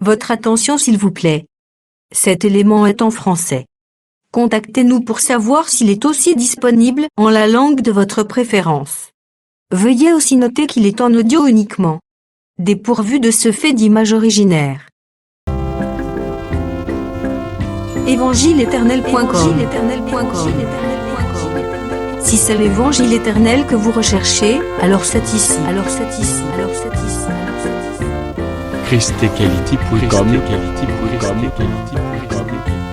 Votre attention s'il vous plaît. Cet élément est en français. Contactez-nous pour savoir s'il est aussi disponible en la langue de votre préférence. Veuillez aussi noter qu'il est en audio uniquement, dépourvu de ce fait d'image évangile-éternel.com. Si c'est l'évangile éternel que vous recherchez, alors c'est ici. ChristEquality.com.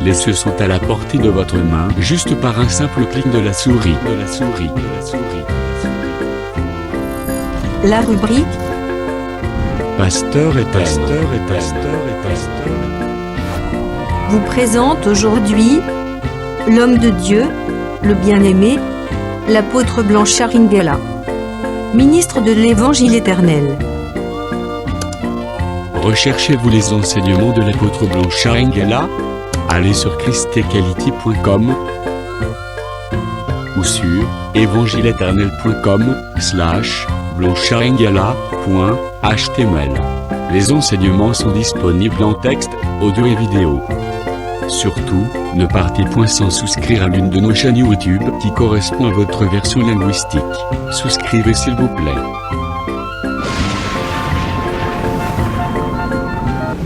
Les cieux sont à la portée de votre main, juste par un simple clic de la souris. La rubrique Pasteur et pasteur. vous présente aujourd'hui l'homme de Dieu, le bien-aimé, l'apôtre Blanchard Ingela, ministre de l'Évangile éternel. Recherchez-vous les enseignements de l'apôtre Blanchard Ingela? Allez sur ChristEquality.com ou sur evangileeternel.com/blancharengela.html. Les enseignements sont disponibles en texte, audio et vidéo. Surtout, ne partez point sans souscrire à l'une de nos chaînes YouTube qui correspond à votre version linguistique. Souscrivez s'il vous plaît.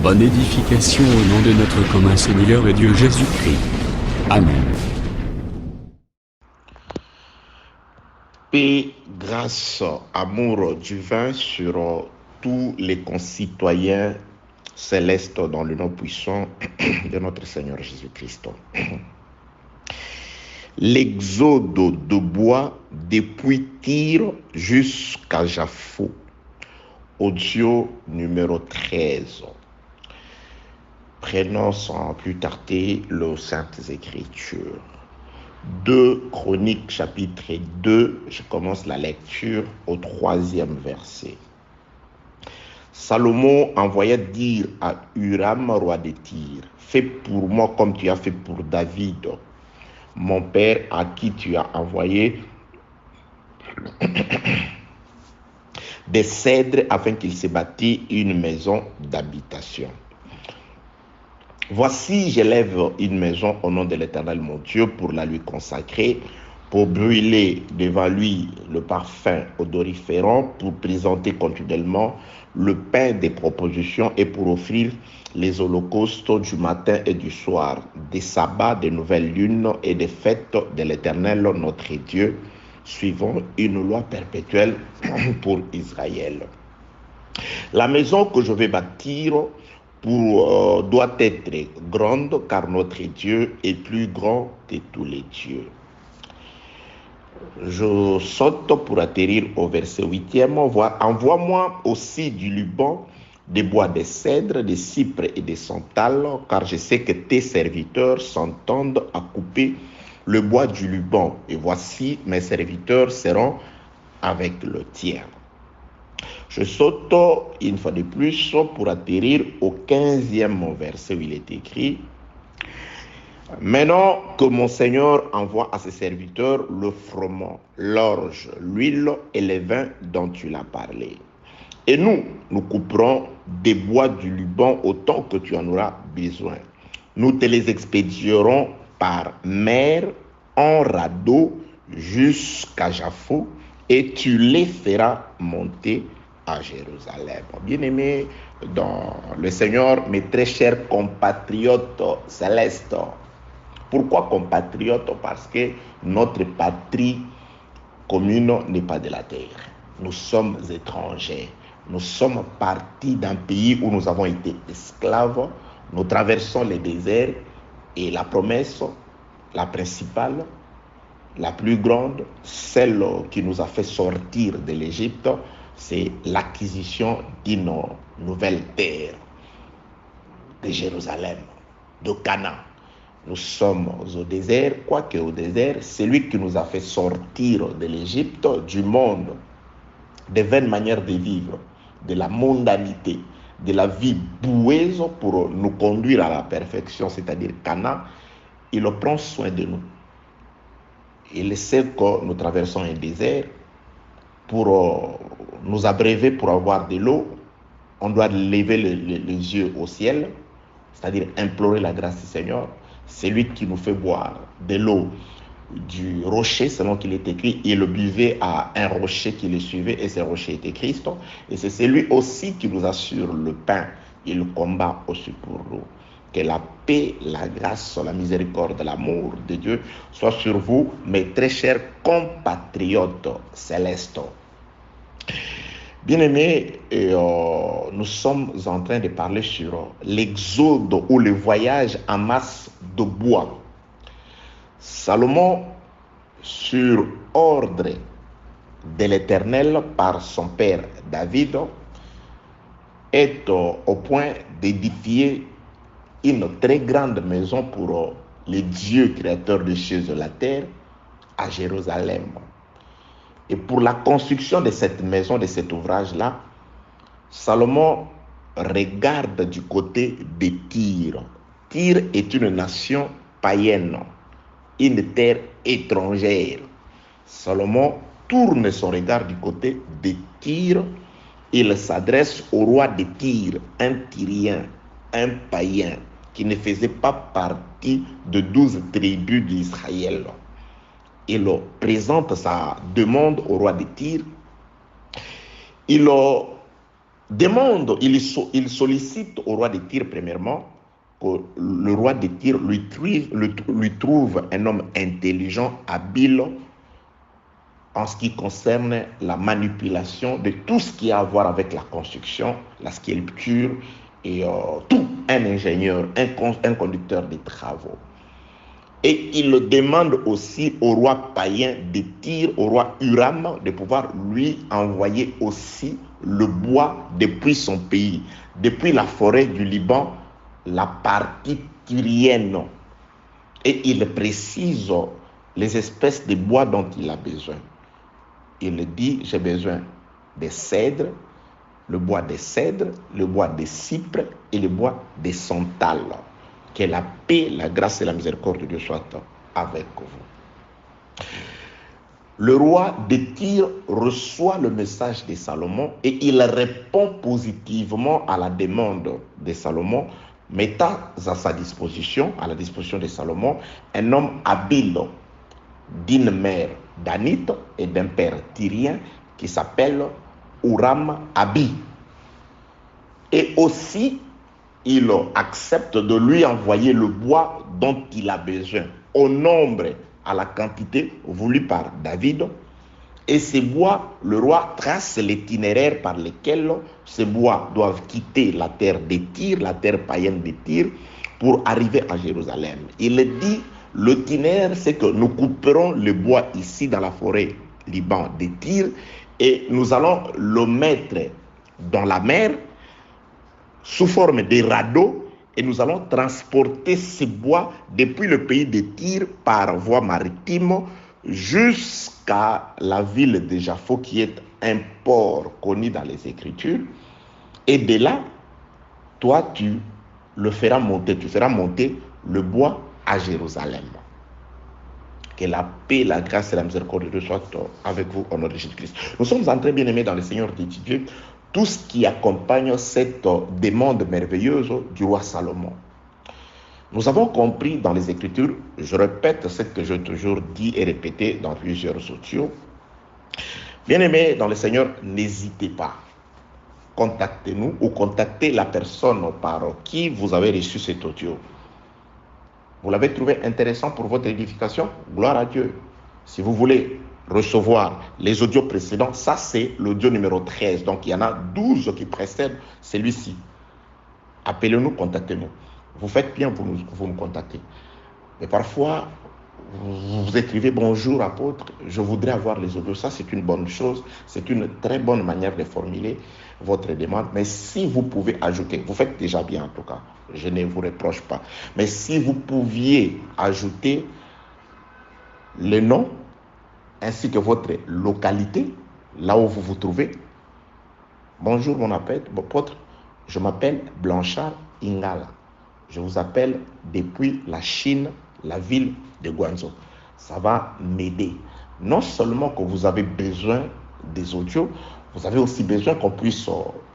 Bonne édification au nom de notre commun Seigneur et Dieu Jésus-Christ. Amen. Paix, grâce, amour divin sur tous les concitoyens célestes dans le nom puissant de notre Seigneur Jésus-Christ. L'exode de bois depuis Tyr jusqu'à Japhos. Audio numéro 13. Prenons sans plus tarder les Saintes Écritures. 2 Chroniques chapitre 2, je commence la lecture au 3e verset. Salomon envoya dire à Huram, roi de Tyr, « Fais pour moi comme tu as fait pour David, mon père à qui tu as envoyé des cèdres afin qu'il se bâtisse une maison d'habitation. Voici, j'élève une maison au nom de l'Éternel mon Dieu pour la lui consacrer, pour brûler devant lui le parfum odoriférant, pour présenter continuellement le pain des propositions et pour offrir les holocaustes du matin et du soir, des sabbats, des nouvelles lunes et des fêtes de l'Éternel notre Dieu, suivant une loi perpétuelle pour Israël. La maison que je vais bâtir doit être grande, car notre Dieu est plus grand que tous les dieux. Je saute pour atterrir au verset 8e. Envoie-moi aussi du Liban, des bois de cèdre, des cypres et des santales, car je sais que tes serviteurs s'entendent à couper le bois du Liban. Et voici, mes serviteurs seront avec le tien. Je saute une fois de plus pour atterrir au 15e verset où il est écrit « Maintenant que mon Seigneur envoie à ses serviteurs le froment, l'orge, l'huile et les vins dont tu l'as parlé. Et nous couperons des bois du Liban autant que tu en auras besoin. Nous te les expédierons par mer, en radeau, jusqu'à Japhos, et tu les feras monter à Jérusalem. » Bien-aimés dans le Seigneur, mes très chers compatriotes célestes. Pourquoi compatriotes? Parce que notre patrie commune n'est pas de la terre. Nous sommes étrangers. Nous sommes partis d'un pays où nous avons été esclaves. Nous traversons les déserts et la promesse, la principale, la plus grande, celle qui nous a fait sortir de l'Égypte, c'est l'acquisition d'une nouvelle terre, de Jérusalem, de Canaan. Nous sommes au désert, quoique au désert, c'est lui qui nous a fait sortir de l'Égypte, du monde, des vaines manières de vivre, de la mondanité, de la vie boueuse pour nous conduire à la perfection, c'est-à-dire Canaan. Il prend soin de nous. Il sait que nous traversons un désert pour nous abreuver, pour avoir de l'eau, on doit lever les yeux au ciel, c'est-à-dire implorer la grâce du Seigneur. C'est lui qui nous fait boire de l'eau du rocher, selon qu'il est écrit, il le buvait à un rocher qui le suivait, et ce rocher était Christ. Et c'est celui aussi qui nous assure le pain et le combat aussi pour nous. Que la paix, la grâce, la miséricorde, l'amour de Dieu soit sur vous, mes très chers compatriotes célestes. Bien-aimés, nous sommes en train de parler sur l'exode ou le voyage en masse de bois. Salomon, sur ordre de l'Éternel par son père David, est au point d'édifier une très grande maison pour le Dieu créateur des cieux et de la terre à Jérusalem. Et pour la construction de cette maison, de cet ouvrage-là, Salomon regarde du côté de Tyr. Tyr est une nation païenne, une terre étrangère. Salomon tourne son regard du côté de Tyr. Il s'adresse au roi de Tyr, un Tyrien, un païen, qui ne faisait pas partie de 12 tribus d'Israël. Il présente sa demande au roi de Tyr. Il sollicite au roi de Tyr, premièrement, que le roi de Tyr lui trouve un homme intelligent, habile, en ce qui concerne la manipulation de tout ce qui a à voir avec la construction, la sculpture, et tout, un ingénieur, un conducteur de travaux. Et il demande aussi au roi païen de Tyr, au roi Huram, de pouvoir lui envoyer aussi le bois depuis son pays, depuis la forêt du Liban, la partie tyrienne. Et il précise les espèces de bois dont il a besoin. Il dit, j'ai besoin des cèdres, le bois des cèdres, le bois des cypres et le bois des santales. Que la paix, la grâce et la miséricorde de Dieu soient avec vous. Le roi de Tyr reçoit le message de Salomon et il répond positivement à la demande de Salomon, mettant à sa disposition, à la disposition de Salomon, un homme habile d'une mère danite et d'un père tyrien qui s'appelle Huram-Abi. Et aussi, il accepte de lui envoyer le bois dont il a besoin, au nombre, à la quantité voulue par David. Et ces bois, le roi trace l'itinéraire par lequel ces bois doivent quitter la terre de Tyr, la terre païenne de Tyr, pour arriver à Jérusalem. Il dit, l'itinéraire, c'est que nous couperons le bois ici dans la forêt Liban de Tyr et nous allons le mettre dans la mer sous forme de radeaux et nous allons transporter ces bois depuis le pays de Tyr par voie maritime jusqu'à la ville de Jaffo qui est un port connu dans les Écritures. Et de là, toi, tu feras monter le bois à Jérusalem. Que la paix, la grâce et la miséricorde de Dieu soient avec vous au nom de Jésus-Christ. Nous sommes en train, bien aimés dans le Seigneur, d'étudier tout ce qui accompagne cette demande merveilleuse du roi Salomon. Nous avons compris dans les Écritures, je répète ce que j'ai toujours dit et répété dans plusieurs audios. Bien aimés dans le Seigneur, n'hésitez pas. Contactez-nous ou contactez la personne par qui vous avez reçu cet audio. Vous l'avez trouvé intéressant pour votre édification? Gloire à Dieu. Si vous voulez recevoir les audios précédents, ça c'est l'audio numéro 13. Donc il y en a 12 qui précèdent celui-ci. Appelez-nous, contactez-nous. Vous faites bien, vous me contactez. Mais parfois, vous écrivez bonjour apôtre, je voudrais avoir les audios. Ça c'est une bonne chose, c'est une très bonne manière de formuler votre demande. Mais si vous pouvez ajouter, vous faites déjà bien en tout cas, je ne vous reproche pas. Mais si vous pouviez ajouter le nom ainsi que votre localité, là où vous vous trouvez. Bonjour mon apôtre, je m'appelle Blanchard Ingala. Je vous appelle depuis la Chine, la ville de Guangzhou. Ça va m'aider. Non seulement que vous avez besoin des audios, vous avez aussi besoin qu'on puisse,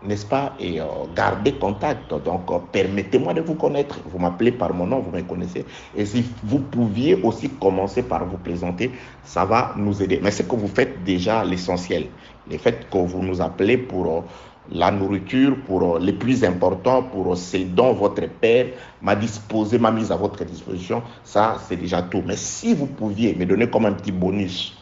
n'est-ce pas, et garder contact. Donc, permettez-moi de vous connaître. Vous m'appelez par mon nom, vous me connaissez. Et si vous pouviez aussi commencer par vous présenter, ça va nous aider. Mais c'est que vous faites déjà l'essentiel. Le fait que vous nous appelez pour la nourriture, pour les plus importants, pour ce dont votre Père m'a disposé, m'a mis à votre disposition, ça, c'est déjà tout. Mais si vous pouviez me donner comme un petit bonus,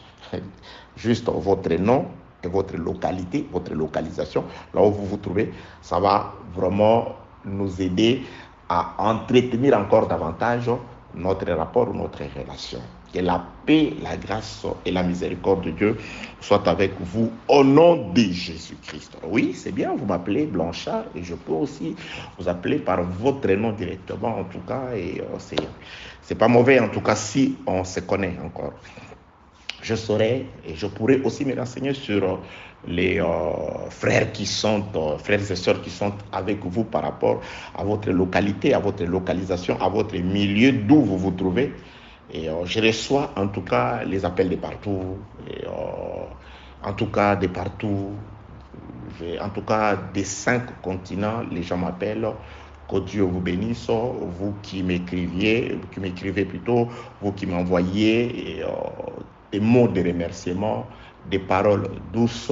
juste votre nom et votre localité, votre localisation, là où vous vous trouvez, ça va vraiment nous aider à entretenir encore davantage notre rapport, notre relation. Que la paix, la grâce et la miséricorde de Dieu soient avec vous au nom de Jésus-Christ. Oui, c'est bien, vous m'appelez Blanchard et je peux aussi vous appeler par votre nom directement en tout cas. Et c'est pas mauvais en tout cas si on se connaît encore. Je saurais et je pourrais aussi me renseigner sur les frères qui sont, frères et sœurs qui sont avec vous par rapport à votre localité, à votre localisation, à votre milieu d'où vous vous trouvez. Et je reçois en tout cas les appels de partout, et, en tout cas de partout, en tout cas des 5 continents, les gens m'appellent. Que Dieu vous bénisse, vous qui m'écrivez plutôt, vous qui m'envoyez des mots de remerciement, des paroles douces,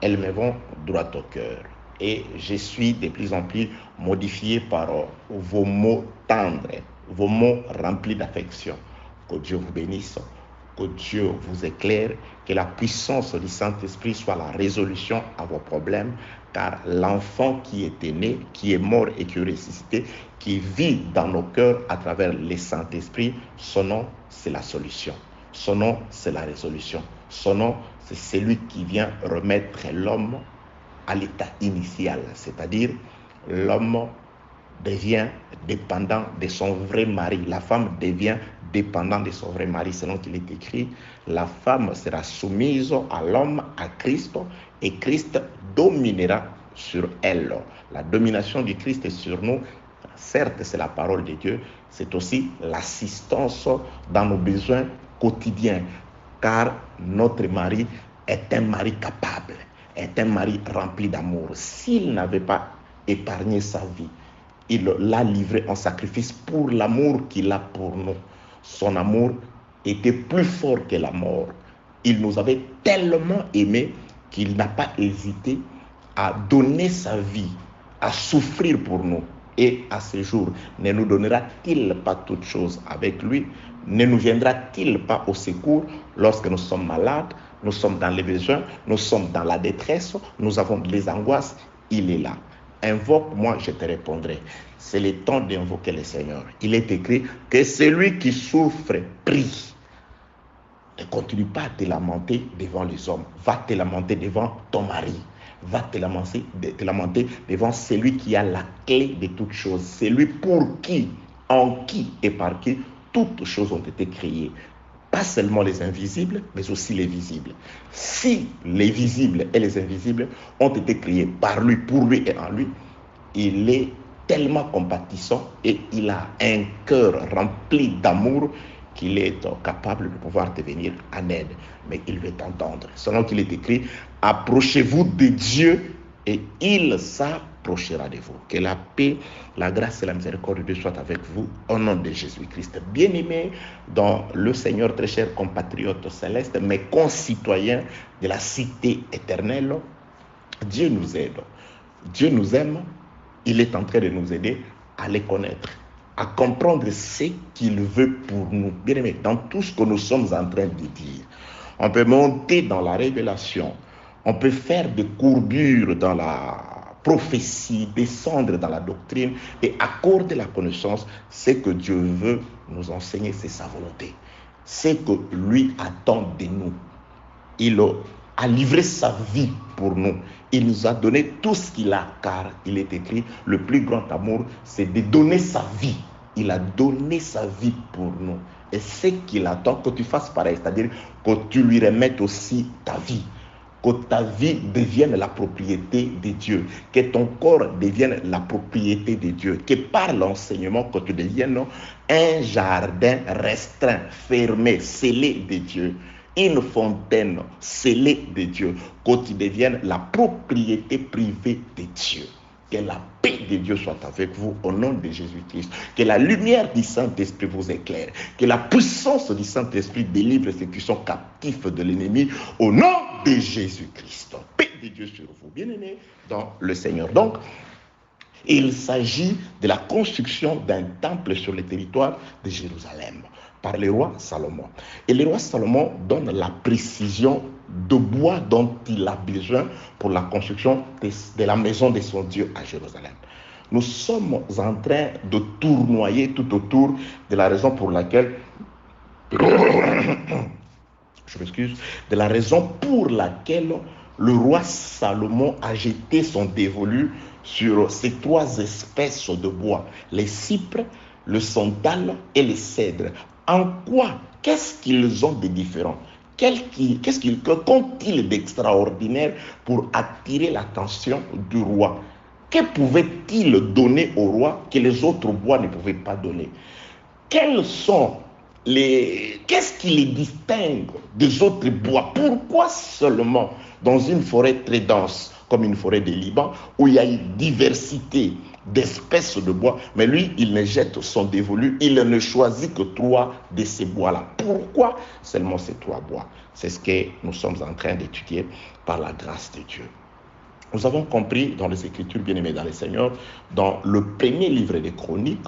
elles me vont droit au cœur. Et je suis de plus en plus modifié par vos mots tendres, vos mots remplis d'affection. Que Dieu vous bénisse, que Dieu vous éclaire, que la puissance du Saint-Esprit soit la résolution à vos problèmes, car l'enfant qui était né, qui est mort et qui est ressuscité, qui vit dans nos cœurs à travers le Saint-Esprit, son nom, c'est la solution. Son nom, c'est la résolution. Son nom, c'est celui qui vient remettre l'homme à l'état initial, c'est-à-dire l'homme devient dépendant de son vrai mari. La femme devient dépendante de son vrai mari, selon qu'il est écrit. La femme sera soumise à l'homme, à Christ, et Christ dominera sur elle. La domination du Christ sur nous, certes, c'est la parole de Dieu, c'est aussi l'assistance dans nos besoins quotidiens, car notre mari est un mari capable, est un mari rempli d'amour. S'il n'avait pas épargné sa vie, il l'a livré en sacrifice pour l'amour qu'il a pour nous. Son amour était plus fort que la mort. Il nous avait tellement aimés qu'il n'a pas hésité à donner sa vie, à souffrir pour nous. Et à ce jour, ne nous donnera-t-il pas toutes choses avec lui? Ne nous viendra-t-il pas au secours lorsque nous sommes malades, nous sommes dans les besoins, nous sommes dans la détresse, nous avons des angoisses? Il est là. Invoque-moi, je te répondrai. C'est le temps d'invoquer le Seigneur. Il est écrit que celui qui souffre prie. Ne continue pas à te lamenter devant les hommes. Va te lamenter devant ton mari. Va te lamenter devant celui qui a la clé de toutes choses. Celui pour qui, en qui et par qui toutes choses ont été créées. Pas seulement les invisibles, mais aussi les visibles. Si les visibles et les invisibles ont été créés par lui, pour lui et en lui, il est tellement compatissant et il a un cœur rempli d'amour qu'il est capable de pouvoir te venir en aide. Mais il veut t'entendre. Selon qu'il est écrit, approchez-vous de Dieu et il s'approchera de vous. Que la paix, la grâce et la miséricorde de Dieu soient avec vous au nom de Jésus-Christ. Bien-aimés dans le Seigneur, très chers compatriotes célestes, mes concitoyens de la cité éternelle, Dieu nous aide. Dieu nous aime. Il est en train de nous aider à les connaître, à comprendre ce qu'il veut pour nous. Bien-aimés, dans tout ce que nous sommes en train de dire, on peut monter dans la révélation, on peut faire des courbures dans la prophétie, descendre dans la doctrine et accorder la connaissance. Ce que Dieu veut nous enseigner, c'est sa volonté. Ce que lui attend de nous. Il a livré sa vie pour nous. Il nous a donné tout ce qu'il a, car il est écrit, le plus grand amour, c'est de donner sa vie. Il a donné sa vie pour nous. Et ce qu'il attend, que tu fasses pareil, c'est-à-dire que tu lui remettes aussi ta vie. Que ta vie devienne la propriété de Dieu. Que ton corps devienne la propriété de Dieu. Que par l'enseignement, que tu deviennes un jardin restreint, fermé, scellé de Dieu. une fontaine scellée de Dieu, que tu deviennes la propriété privée de Dieu. Que la paix de Dieu soit avec vous au nom de Jésus-Christ. Que la lumière du Saint-Esprit vous éclaire. Que la puissance du Saint-Esprit délivre ceux qui sont captifs de l'ennemi au nom de Jésus-Christ. Paix de Dieu sur vous, bien-aimés dans le Seigneur. Donc, il s'agit de la construction d'un temple sur le territoire de Jérusalem par le roi Salomon. Et le roi Salomon donne la précision de bois dont il a besoin pour la construction de la maison de son Dieu à Jérusalem. Nous sommes en train de tournoyer tout autour de la raison pour laquelle de la raison pour laquelle le roi Salomon a jeté son dévolu sur ces trois espèces de bois, les cypres, le santal et le cèdre. En quoi? Qu'est-ce qu'ils ont de différent? Qu'ont-ils d'extraordinaire pour attirer l'attention du roi? Que pouvait-il donner au roi que les autres bois ne pouvaient pas donner? Qu'est-ce qui les distingue des autres bois? Pourquoi seulement dans une forêt très dense, comme une forêt de Liban, où il y a une diversité d'espèces de bois, mais lui, il ne jette son dévolu, il ne choisit que 3 de ces bois-là. Pourquoi seulement ces 3 bois? C'est ce que nous sommes en train d'étudier par la grâce de Dieu. Nous avons compris dans les Écritures, bien-aimés dans le Seigneur, dans le premier livre des Chroniques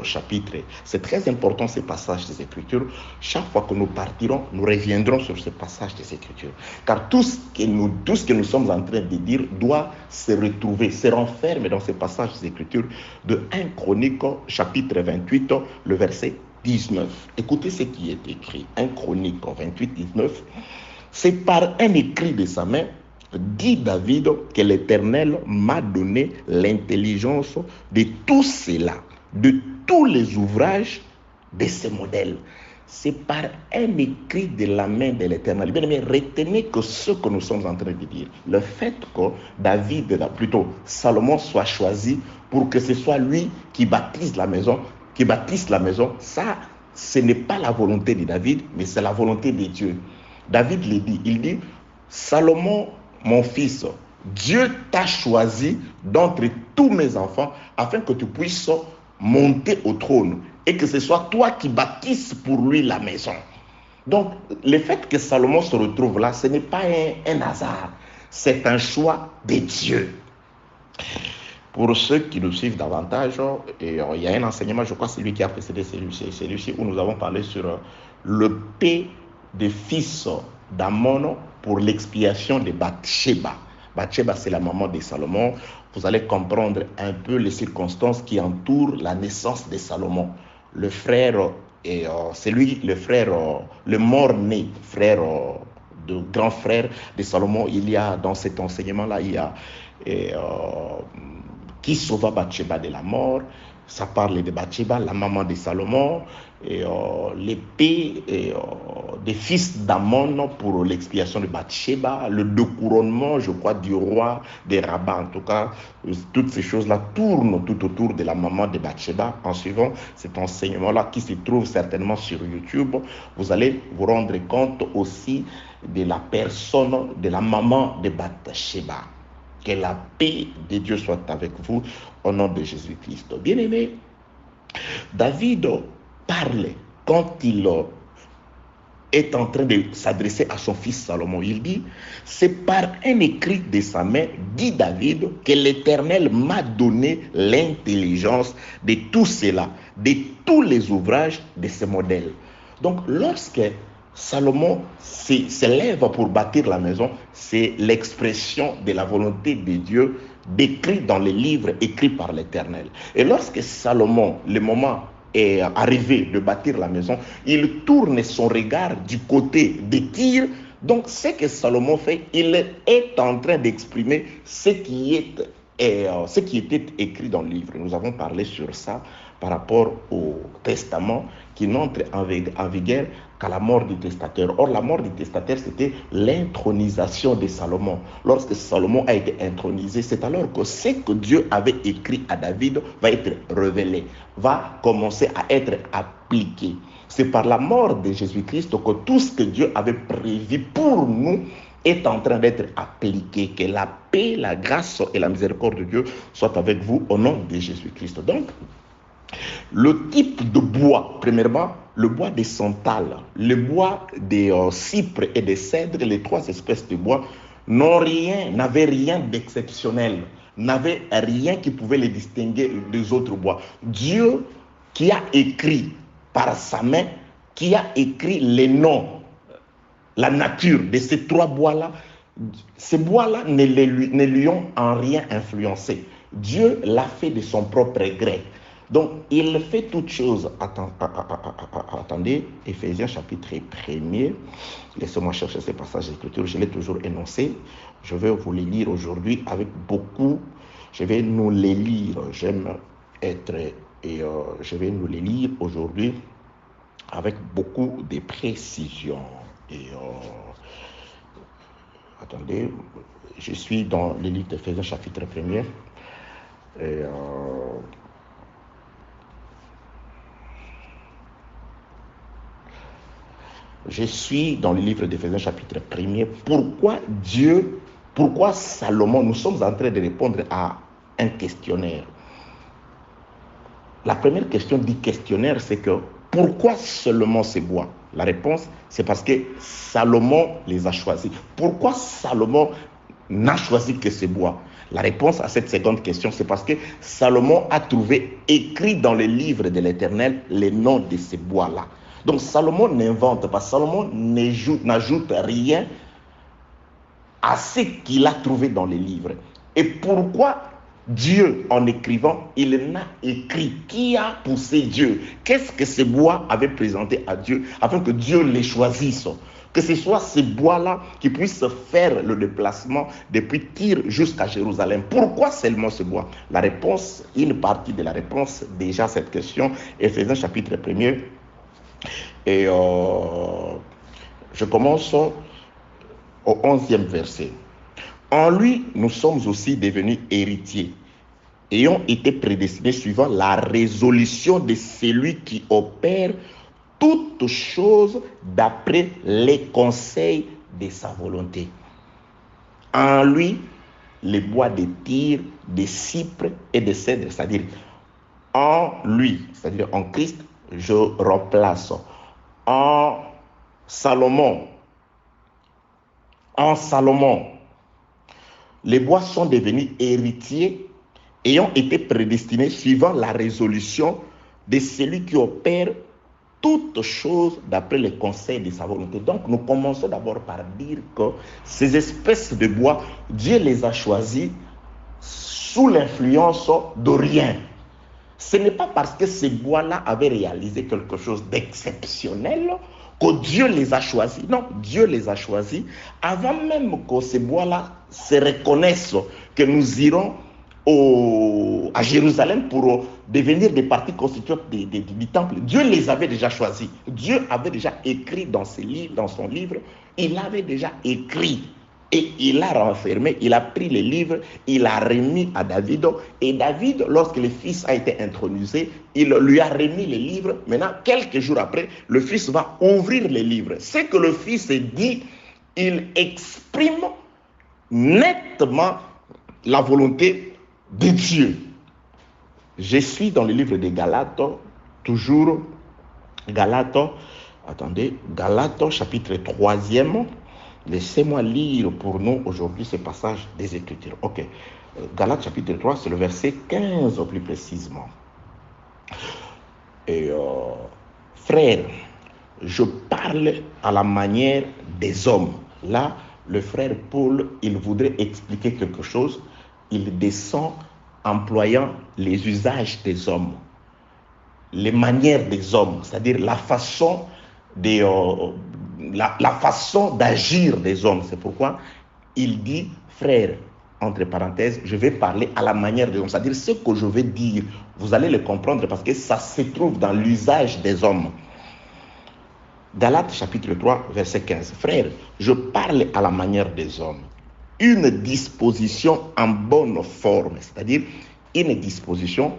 chapitre. C'est très important ces passages des Écritures. Chaque fois que nous partirons, nous reviendrons sur ces passages des Écritures. Car tout ce que nous sommes en train de dire doit se retrouver, se renfermer dans ces passages des Écritures de 1 Chronique chapitre 28, le verset 19. Écoutez ce qui est écrit. 1 Chronique 28, 19. C'est par un écrit de sa main, dit David, que l'Éternel m'a donné l'intelligence de tout cela, de tous les ouvrages de ce modèle. C'est par un écrit de la main de l'Éternel. Bien aimé, retenez que ce que nous sommes en train de dire, le fait que Salomon soit choisi pour que ce soit lui qui bâtisse la maison, ça, ce n'est pas la volonté de David, mais c'est la volonté de Dieu. David le dit, il dit, Salomon, mon fils, Dieu t'a choisi d'entre tous mes enfants afin que tu puisses monter au trône et que ce soit toi qui bâtisses pour lui la maison. Donc, le fait que Salomon se retrouve là, ce n'est pas un hasard, c'est un choix de Dieu. Pour ceux qui nous suivent davantage, il y a un enseignement, je crois que c'est lui qui a précédé celui-ci, où nous avons parlé sur le paix des fils d'Amon pour l'expiation de Bathsheba. Bathsheba, c'est la maman de Salomon. Vous allez comprendre un peu les circonstances qui entourent la naissance de Salomon. Le frère, c'est lui le mort-né, frère, de grand frère de Salomon. Il y a, dans cet enseignement-là, il y a qui sauva Bathsheba de la mort. Ça parle de Bathsheba, la maman de Salomon, l'épée des fils d'Amon pour l'expiation de Bathsheba, le découronnement, je crois, du roi des rabbins. En tout cas, toutes ces choses-là tournent tout autour de la maman de Bathsheba. En suivant cet enseignement-là qui se trouve certainement sur YouTube, vous allez vous rendre compte aussi de la personne de la maman de Bathsheba. Que la paix de Dieu soit avec vous au nom de Jésus-Christ. Bien-aimé, David parle quand il est en train de s'adresser à son fils Salomon. Il dit, c'est par un écrit de sa main, dit David, que l'Éternel m'a donné l'intelligence de tout cela, de tous les ouvrages de ce modèle. Donc, lorsque Salomon s'élève pour bâtir la maison, c'est l'expression de la volonté de Dieu décrite dans les livres écrits par l'Éternel. Et lorsque Salomon, le moment est arrivé de bâtir la maison, il tourne son regard du côté de Tyr. Donc ce que Salomon fait, il est en train d'exprimer ce qui est et ce qui était écrit dans le livre. Nous avons parlé sur ça par rapport au testament qui n'entre en vigueur qu'à la mort du testateur. Or, la mort du testateur, c'était l'intronisation de Salomon. Lorsque Salomon a été intronisé, c'est alors que ce que Dieu avait écrit à David va être révélé, va commencer à être appliqué. C'est par la mort de Jésus-Christ que tout ce que Dieu avait prévu pour nous est en train d'être appliqué. Que la paix, la grâce et la miséricorde de Dieu soient avec vous au nom de Jésus-Christ. Donc, le type de bois, premièrement, le bois des santal, le bois des cypres et des cèdres, les trois espèces de bois, n'avaient rien d'exceptionnel, n'avaient rien qui pouvait les distinguer des autres bois. Dieu qui a écrit par sa main, qui a écrit les noms, la nature de ces trois bois-là, ces bois-là ne lui ont en rien influencé. Dieu l'a fait de son propre gré. Donc, il fait toutes choses. Attendez, Éphésiens chapitre 1er. Laissez-moi chercher ces passages d'écriture. Je l'ai toujours énoncé. Je vais vous les lire aujourd'hui avec beaucoup. Je vais nous les lire. J'aime être... Et je vais nous les lire aujourd'hui avec beaucoup de précision. Et attendez, je suis dans le livre d'Éphésiens chapitre 1er. Et je suis dans le livre d'Éphésiens chapitre 1er. Pourquoi Salomon, nous sommes en train de répondre à un questionnaire. La première question du questionnaire, c'est que pourquoi seulement ces bois? La réponse, c'est parce que Salomon les a choisis. Pourquoi Salomon n'a choisi que ces bois? La réponse à cette seconde question, c'est parce que Salomon a trouvé écrit dans le livre de l'Éternel les noms de ces bois-là. Donc Salomon n'invente pas, Salomon n'ajoute rien à ce qu'il a trouvé dans les livres. Et pourquoi Dieu, en écrivant, il n'a écrit? Qui a poussé Dieu? Qu'est-ce que ces bois avaient présenté à Dieu afin que Dieu les choisisse? Que ce soit ces bois-là qui puissent faire le déplacement depuis Tyr jusqu'à Jérusalem. Pourquoi seulement ce bois? La réponse, une partie de la réponse, déjà cette question, Éphésiens chapitre 1er. Et je commence au 11e verset. En lui, nous sommes aussi devenus héritiers, ayant été prédestinés suivant la résolution de celui qui opère toutes choses d'après les conseils de sa volonté. En lui, les bois de Tyr, de cypre et de cèdre, c'est-à-dire en lui, c'est-à-dire en Christ, je remplace. En Salomon, les bois sont devenus héritiers, ayant été prédestinés suivant la résolution de celui qui opère toutes choses d'après les conseils de sa volonté. Donc, nous commençons d'abord par dire que ces espèces de bois, Dieu les a choisis sous l'influence de rien. Ce n'est pas parce que ces bois-là avaient réalisé quelque chose d'exceptionnel que Dieu les a choisis. Non, Dieu les a choisis avant même que ces bois-là se reconnaissent que nous irons à Jérusalem pour devenir des parties constituantes du temple. Dieu les avait déjà choisis. Dieu avait déjà écrit dans son livre, il avait déjà écrit. Et il l'a renfermé, il a pris les livres, il a remis à David. Et David, lorsque le fils a été intronisé, il lui a remis les livres. Maintenant, quelques jours après, le fils va ouvrir les livres. Ce que le fils dit, il exprime nettement la volonté de Dieu. Je suis dans le livre de Galates, toujours Galates chapitre 3e. Laissez-moi lire pour nous aujourd'hui ce passage des Écritures. Ok. Galates chapitre 3, c'est le verset 15 plus précisément. Et frère, je parle à la manière des hommes. Là, le frère Paul, il voudrait expliquer quelque chose. Il descend employant les usages des hommes, les manières des hommes, c'est-à-dire la façon la façon d'agir des hommes. C'est pourquoi il dit frère entre parenthèses, je vais parler à la manière des hommes. C'est-à-dire ce que je vais dire, vous allez le comprendre parce que ça se trouve dans l'usage des hommes. Galates chapitre 3, verset 15. Frères, je parle à la manière des hommes. Une disposition en bonne forme, c'est-à-dire une disposition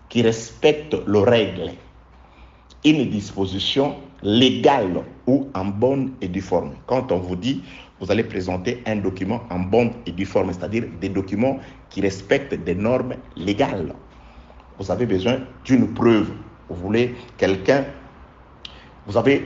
qui respecte les règles. Une disposition légale ou en bonne et due forme. Quand on vous dit, vous allez présenter un document en bonne et due forme, c'est-à-dire des documents qui respectent des normes légales. Vous avez besoin d'une preuve. Vous voulez quelqu'un, vous avez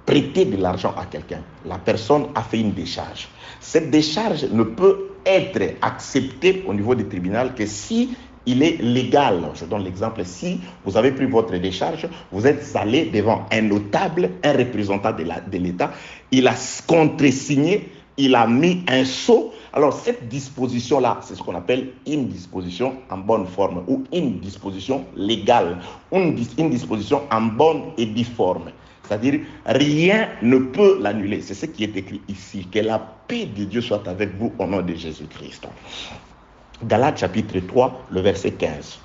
prêté de l'argent à quelqu'un. La personne a fait une décharge. Cette décharge ne peut être acceptée au niveau du tribunal que si il est légal. Je donne l'exemple, si vous avez pris votre décharge, vous êtes allé devant un notable, un représentant de l'État, il a contresigné, il a mis un sceau. Alors cette disposition-là, c'est ce qu'on appelle une disposition en bonne forme ou une disposition légale, une disposition en bonne et due forme. C'est-à-dire, rien ne peut l'annuler. C'est ce qui est écrit ici. Que la paix de Dieu soit avec vous au nom de Jésus-Christ. Galates chapitre 3, le verset 15.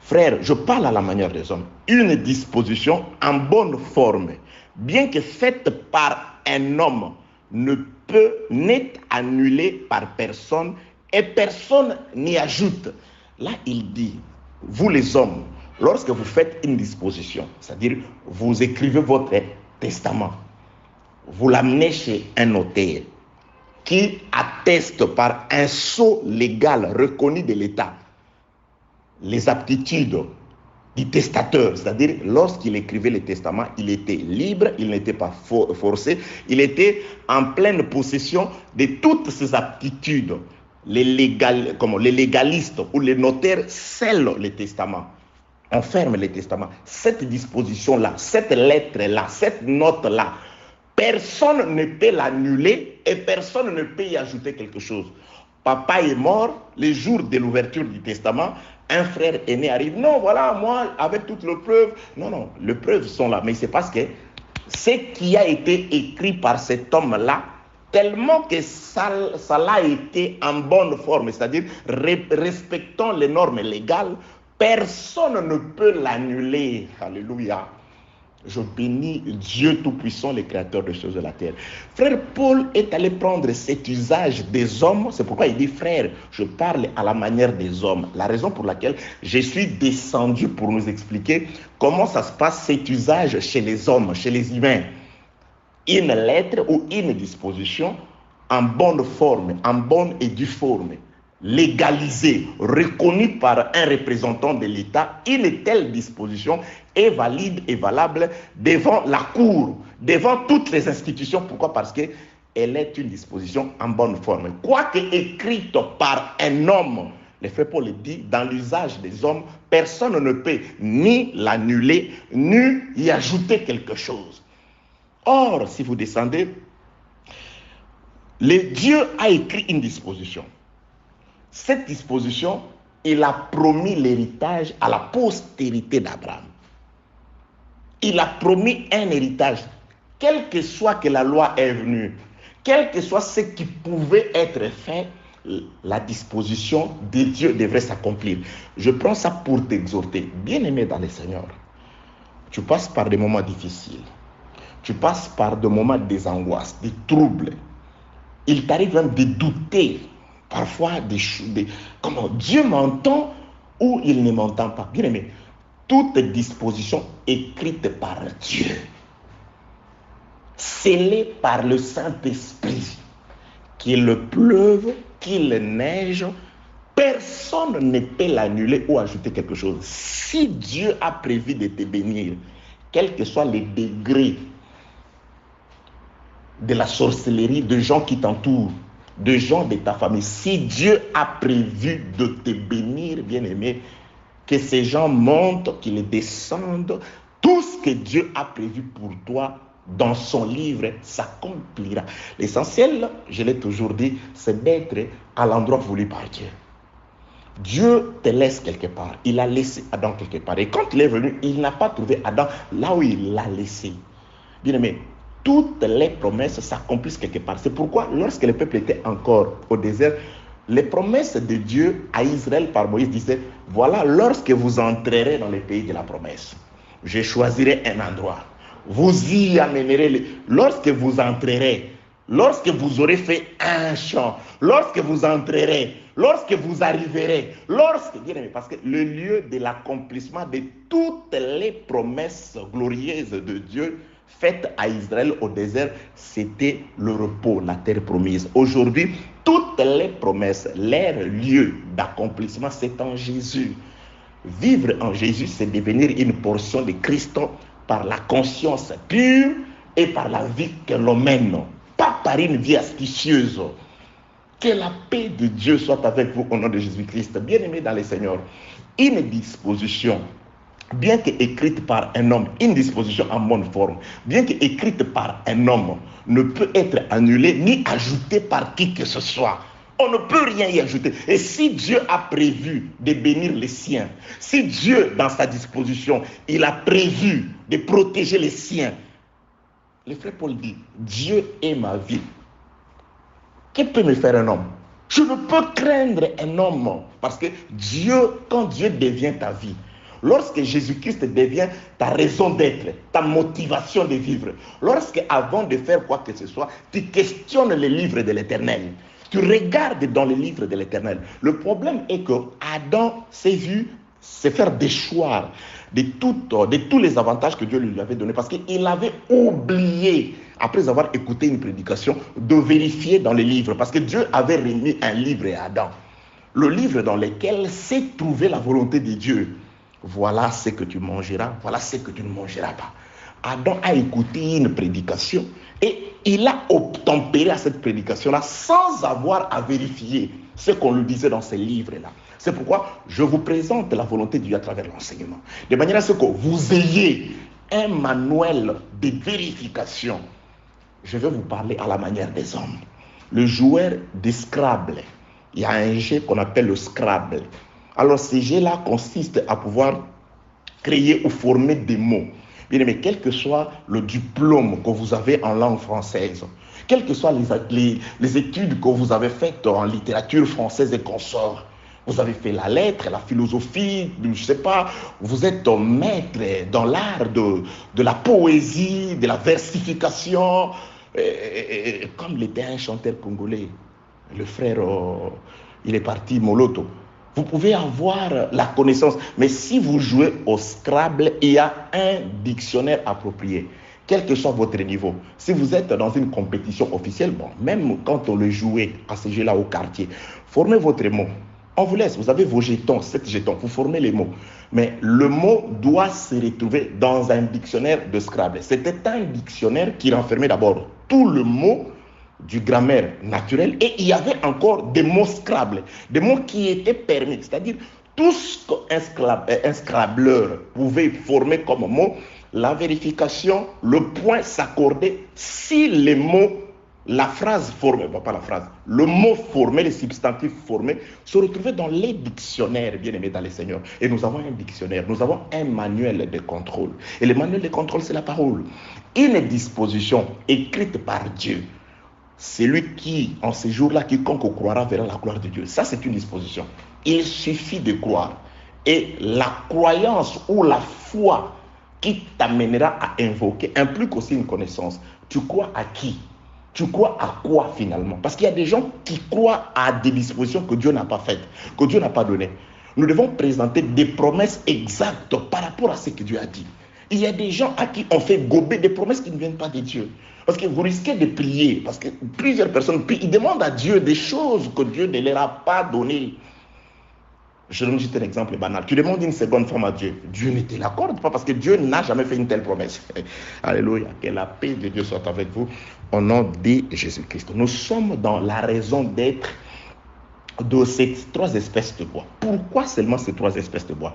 Frères, je parle à la manière des hommes. Une disposition en bonne forme, bien que faite par un homme, n'est annulée par personne et personne n'y ajoute. Là, il dit, vous les hommes, lorsque vous faites une disposition, c'est-à-dire vous écrivez votre testament, vous l'amenez chez un notaire qui atteste par un sceau légal reconnu de l'État les aptitudes du testateur, c'est-à-dire lorsqu'il écrivait le testament, il était libre, il n'était pas forcé, il était en pleine possession de toutes ses aptitudes. Les légalistes ou les notaires scellent les testaments, enferment les testaments. Cette disposition-là, cette lettre-là, cette note-là, personne ne peut l'annuler et personne ne peut y ajouter quelque chose. Papa est mort, le jour de l'ouverture du testament, un frère aîné arrive. Non, voilà, moi, avec toutes les preuves. Non, les preuves sont là. Mais c'est parce que ce qui a été écrit par cet homme-là, tellement que ça l'a été en bonne forme, c'est-à-dire respectant les normes légales, personne ne peut l'annuler. Alléluia. Je bénis Dieu Tout-Puissant, le Créateur des choses de la terre. Frère Paul est allé prendre cet usage des hommes. C'est pourquoi il dit, frère, je parle à la manière des hommes. La raison pour laquelle je suis descendu pour nous expliquer comment ça se passe cet usage chez les hommes, chez les humains. Une lettre ou une disposition en bonne forme, en bonne et due forme, légalisée, reconnue par un représentant de l'État, une telle disposition est valide et valable devant la cour, devant toutes les institutions. Pourquoi? Parce qu'elle est une disposition en bonne forme. Quoique écrite par un homme, le frère Paul dit, dans l'usage des hommes, personne ne peut ni l'annuler, ni y ajouter quelque chose. Or, si vous descendez, Dieu a écrit une disposition. Cette disposition, il a promis l'héritage à la postérité d'Abraham. Il a promis un héritage, quel que soit que la loi est venue, quel que soit ce qui pouvait être fait, la disposition de Dieu devrait s'accomplir. Je prends ça pour t'exhorter, bien-aimé dans le Seigneur. Tu passes par des moments difficiles, tu passes par des moments des angoisses, des troubles. Il t'arrive même de douter. Parfois, comment Dieu m'entend ou il ne m'entend pas. Bien aimé, toute disposition écrite par Dieu, scellée par le Saint-Esprit, qu'il pleuve, qu'il neige, personne ne peut l'annuler ou ajouter quelque chose. Si Dieu a prévu de te bénir, quels que soient les degrés de la sorcellerie, de gens qui t'entourent, de gens de ta famille, si Dieu a prévu de te bénir, bien-aimé, que ces gens montent, qu'ils descendent, tout ce que Dieu a prévu pour toi dans son livre s'accomplira. L'essentiel, je l'ai toujours dit, c'est d'être à l'endroit voulu par Dieu. Dieu te laisse quelque part. Il a laissé Adam quelque part. Et quand il est venu, il n'a pas trouvé Adam là où il l'a laissé. Bien-aimé, toutes les promesses s'accomplissent quelque part. C'est pourquoi, lorsque le peuple était encore au désert, Les promesses de Dieu à Israël par Moïse disaient, voilà, lorsque vous entrerez dans les pays de la promesse, je choisirai un endroit. Vous y amènerez, lorsque vous entrerez, lorsque vous aurez fait un champ, lorsque vous entrerez, lorsque vous arriverez, parce que le lieu de l'accomplissement de toutes les promesses glorieuses de Dieu faites à Israël au désert, c'était le repos, la terre promise. Aujourd'hui, toutes les promesses, leur lieu d'accomplissement, c'est en Jésus. Vivre en Jésus, c'est devenir une portion de Christ par la conscience pure et par la vie que l'on mène, pas par une vie astucieuse. Que la paix de Dieu soit avec vous au nom de Jésus-Christ. Bien-aimés dans le Seigneur, une disposition, bien qu'écrite par un homme, une disposition en bonne forme, bien qu'écrite par un homme, ne peut être annulée ni ajoutée par qui que ce soit. On ne peut rien y ajouter. Et si Dieu a prévu de bénir les siens, si Dieu, dans sa disposition, il a prévu de protéger les siens, le frère Paul dit, Dieu est ma vie. Que peut me faire un homme? Je ne peux craindre un homme. Parce que Dieu, quand Dieu devient ta vie, lorsque Jésus-Christ devient ta raison d'être, ta motivation de vivre, lorsque avant de faire quoi que ce soit, tu questionnes les livres de l'Éternel, tu regardes dans les livres de l'Éternel. Le problème est que Adam s'est vu se faire déchoir de tous les avantages que Dieu lui avait donnés, parce qu'il avait oublié, après avoir écouté une prédication, de vérifier dans les livres, parce que Dieu avait remis un livre à Adam, le livre dans lequel s'est trouvée la volonté de Dieu. Voilà ce que tu mangeras, voilà ce que tu ne mangeras pas. Adam a écouté une prédication et il a obtempéré à cette prédication-là sans avoir à vérifier ce qu'on lui disait dans ces livres-là. C'est pourquoi je vous présente la volonté de Dieu à travers l'enseignement. De manière à ce que vous ayez un manuel de vérification. Je vais vous parler à la manière des hommes. Le joueur de Scrabble, il y a un jeu qu'on appelle le Scrabble. Alors ce jeu-là consiste à pouvoir créer ou former des mots. Bien aimé, quel que soit le diplôme que vous avez en langue française, quelles que soient les études que vous avez faites en littérature française et consorts, vous avez fait la lettre, la philosophie, je ne sais pas, vous êtes maître dans l'art de la poésie, de la versification, comme l'était un chanteur congolais, le frère, il est parti, Moloto. Vous pouvez avoir la connaissance, mais si vous jouez au Scrabble, il y a un dictionnaire approprié, quel que soit votre niveau. Si vous êtes dans une compétition officielle, bon, même quand on le jouait à ce jeu-là au quartier, formez votre mot. On vous laisse, vous avez vos jetons, 7 jetons, vous formez les mots. Mais le mot doit se retrouver dans un dictionnaire de Scrabble. C'était un dictionnaire qui renfermait d'abord tout le mot du grammaire naturel et il y avait encore des mots Scrabble, des mots qui étaient permis, c'est-à-dire tout ce qu'un Scrabbleur pouvait former comme mot, la vérification, le point s'accordait si les mots, la phrase formée, bon, pas la phrase, le mot formé, les substantifs formés se retrouvaient dans les dictionnaires, bien aimés dans les seigneurs. Et nous avons un dictionnaire, nous avons un manuel de contrôle. Et le manuel de contrôle, c'est la parole. Une disposition écrite par Dieu. C'est lui qui, en ces jours-là, quiconque croira verra la gloire de Dieu. Ça, c'est une disposition. Il suffit de croire. Et la croyance ou la foi qui t'amènera à invoquer implique aussi une connaissance. Tu crois à qui? Tu crois à quoi finalement? Parce qu'il y a des gens qui croient à des dispositions que Dieu n'a pas faites, que Dieu n'a pas données. Nous devons présenter des promesses exactes par rapport à ce que Dieu a dit. Il y a des gens à qui on fait gober des promesses qui ne viennent pas de Dieu. Parce que vous risquez de prier, parce que plusieurs personnes prient, ils demandent à Dieu des choses que Dieu ne leur a pas données. Je donne juste un exemple banal. Tu demandes une seconde femme à Dieu. Dieu ne te l'accorde pas parce que Dieu n'a jamais fait une telle promesse. Alléluia. Que la paix de Dieu soit avec vous au nom de Jésus-Christ. Nous sommes dans la raison d'être de ces 3 espèces de bois. Pourquoi seulement ces 3 espèces de bois?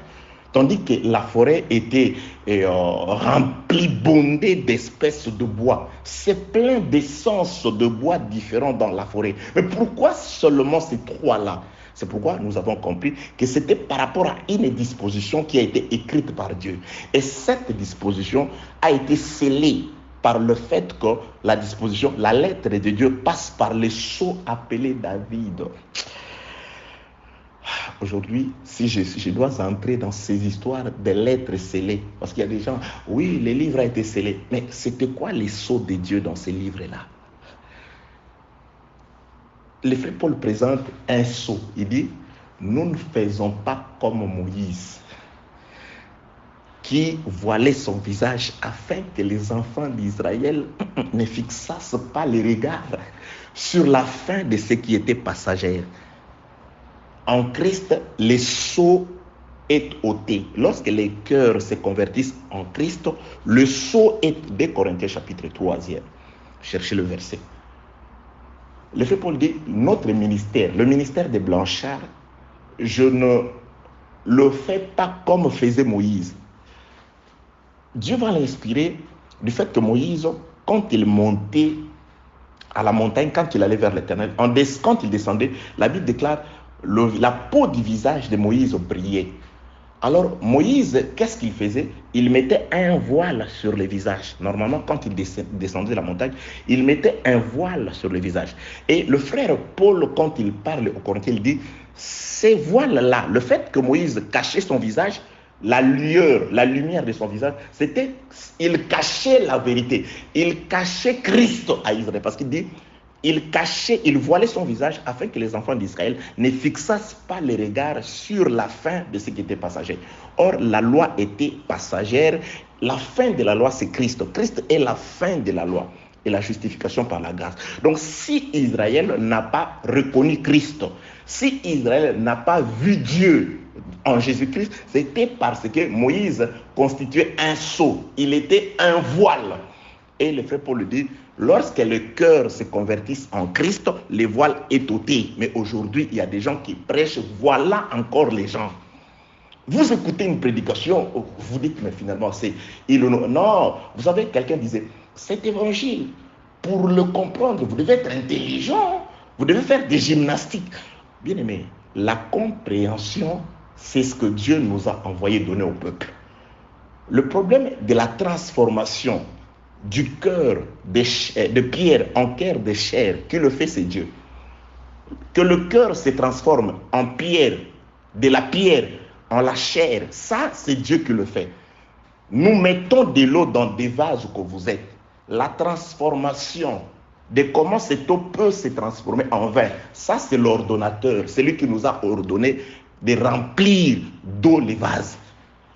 Tandis que la forêt était remplie, bondée d'espèces de bois. C'est plein d'essences de bois différents dans la forêt. Mais pourquoi seulement ces 3-là? C'est pourquoi nous avons compris que c'était par rapport à une disposition qui a été écrite par Dieu. Et cette disposition a été scellée par le fait que la disposition, la lettre de Dieu passe par le sceau appelé David. Aujourd'hui, si je dois entrer dans ces histoires des lettres scellées, parce qu'il y a des gens, oui, les livres ont été scellés, mais c'était quoi les sceaux de Dieu dans ces livres-là? Le frère Paul présente un sceau. Il dit, nous ne faisons pas comme Moïse, qui voilait son visage afin que les enfants d'Israël ne fixassent pas les regards sur la fin de ce qui était passager. En Christ, le sceau est ôté. Lorsque les cœurs se convertissent en Christ, le sceau est, 2 Corinthiens chapitre 3e. Cherchez le verset. Le frère Paul dit, notre ministère, le ministère des Blanchards, je ne le fais pas comme faisait Moïse. Dieu va l'inspirer du fait que Moïse, quand il montait à la montagne, quand il allait vers l'Éternel, quand il descendait, la Bible déclare la peau du visage de Moïse brillait. Alors Moïse, qu'est-ce qu'il faisait? Il mettait un voile sur le visage. Normalement, quand il descendait de la montagne, il mettait un voile sur le visage. Et le frère Paul, quand il parle aux Corinthiens, il dit, ces voiles-là, le fait que Moïse cachait son visage, la lueur, la lumière de son visage, c'était, il cachait la vérité. Il cachait Christ à Israël. Parce qu'il dit, il voilait son visage afin que les enfants d'Israël ne fixassent pas les regards sur la fin de ce qui était passager. Or, la loi était passagère. La fin de la loi, c'est Christ. Christ est la fin de la loi et la justification par la grâce. Donc, si Israël n'a pas reconnu Christ, si Israël n'a pas vu Dieu en Jésus-Christ, c'était parce que Moïse constituait un sceau. Il était un voile. Et le frère Paul le dit, lorsque le cœur se convertisse en Christ, le voile est ôté. Mais aujourd'hui, il y a des gens qui prêchent, voilà encore les gens. Vous écoutez une prédication, vous dites, mais finalement, c'est... Non, vous savez, quelqu'un disait, cet évangile, pour le comprendre, vous devez être intelligent, vous devez faire des gymnastiques. Bien aimé, la compréhension, c'est ce que Dieu nous a envoyé donner au peuple. Le problème de la transformation du cœur de pierre en cœur de chair, qui le fait, c'est Dieu. Que le cœur se transforme en pierre, de la pierre en la chair, ça, c'est Dieu qui le fait. Nous mettons de l'eau dans des vases que vous êtes. La transformation de comment cette eau peut se transformer en vin, ça, c'est l'ordonnateur, c'est lui qui nous a ordonné de remplir d'eau les vases.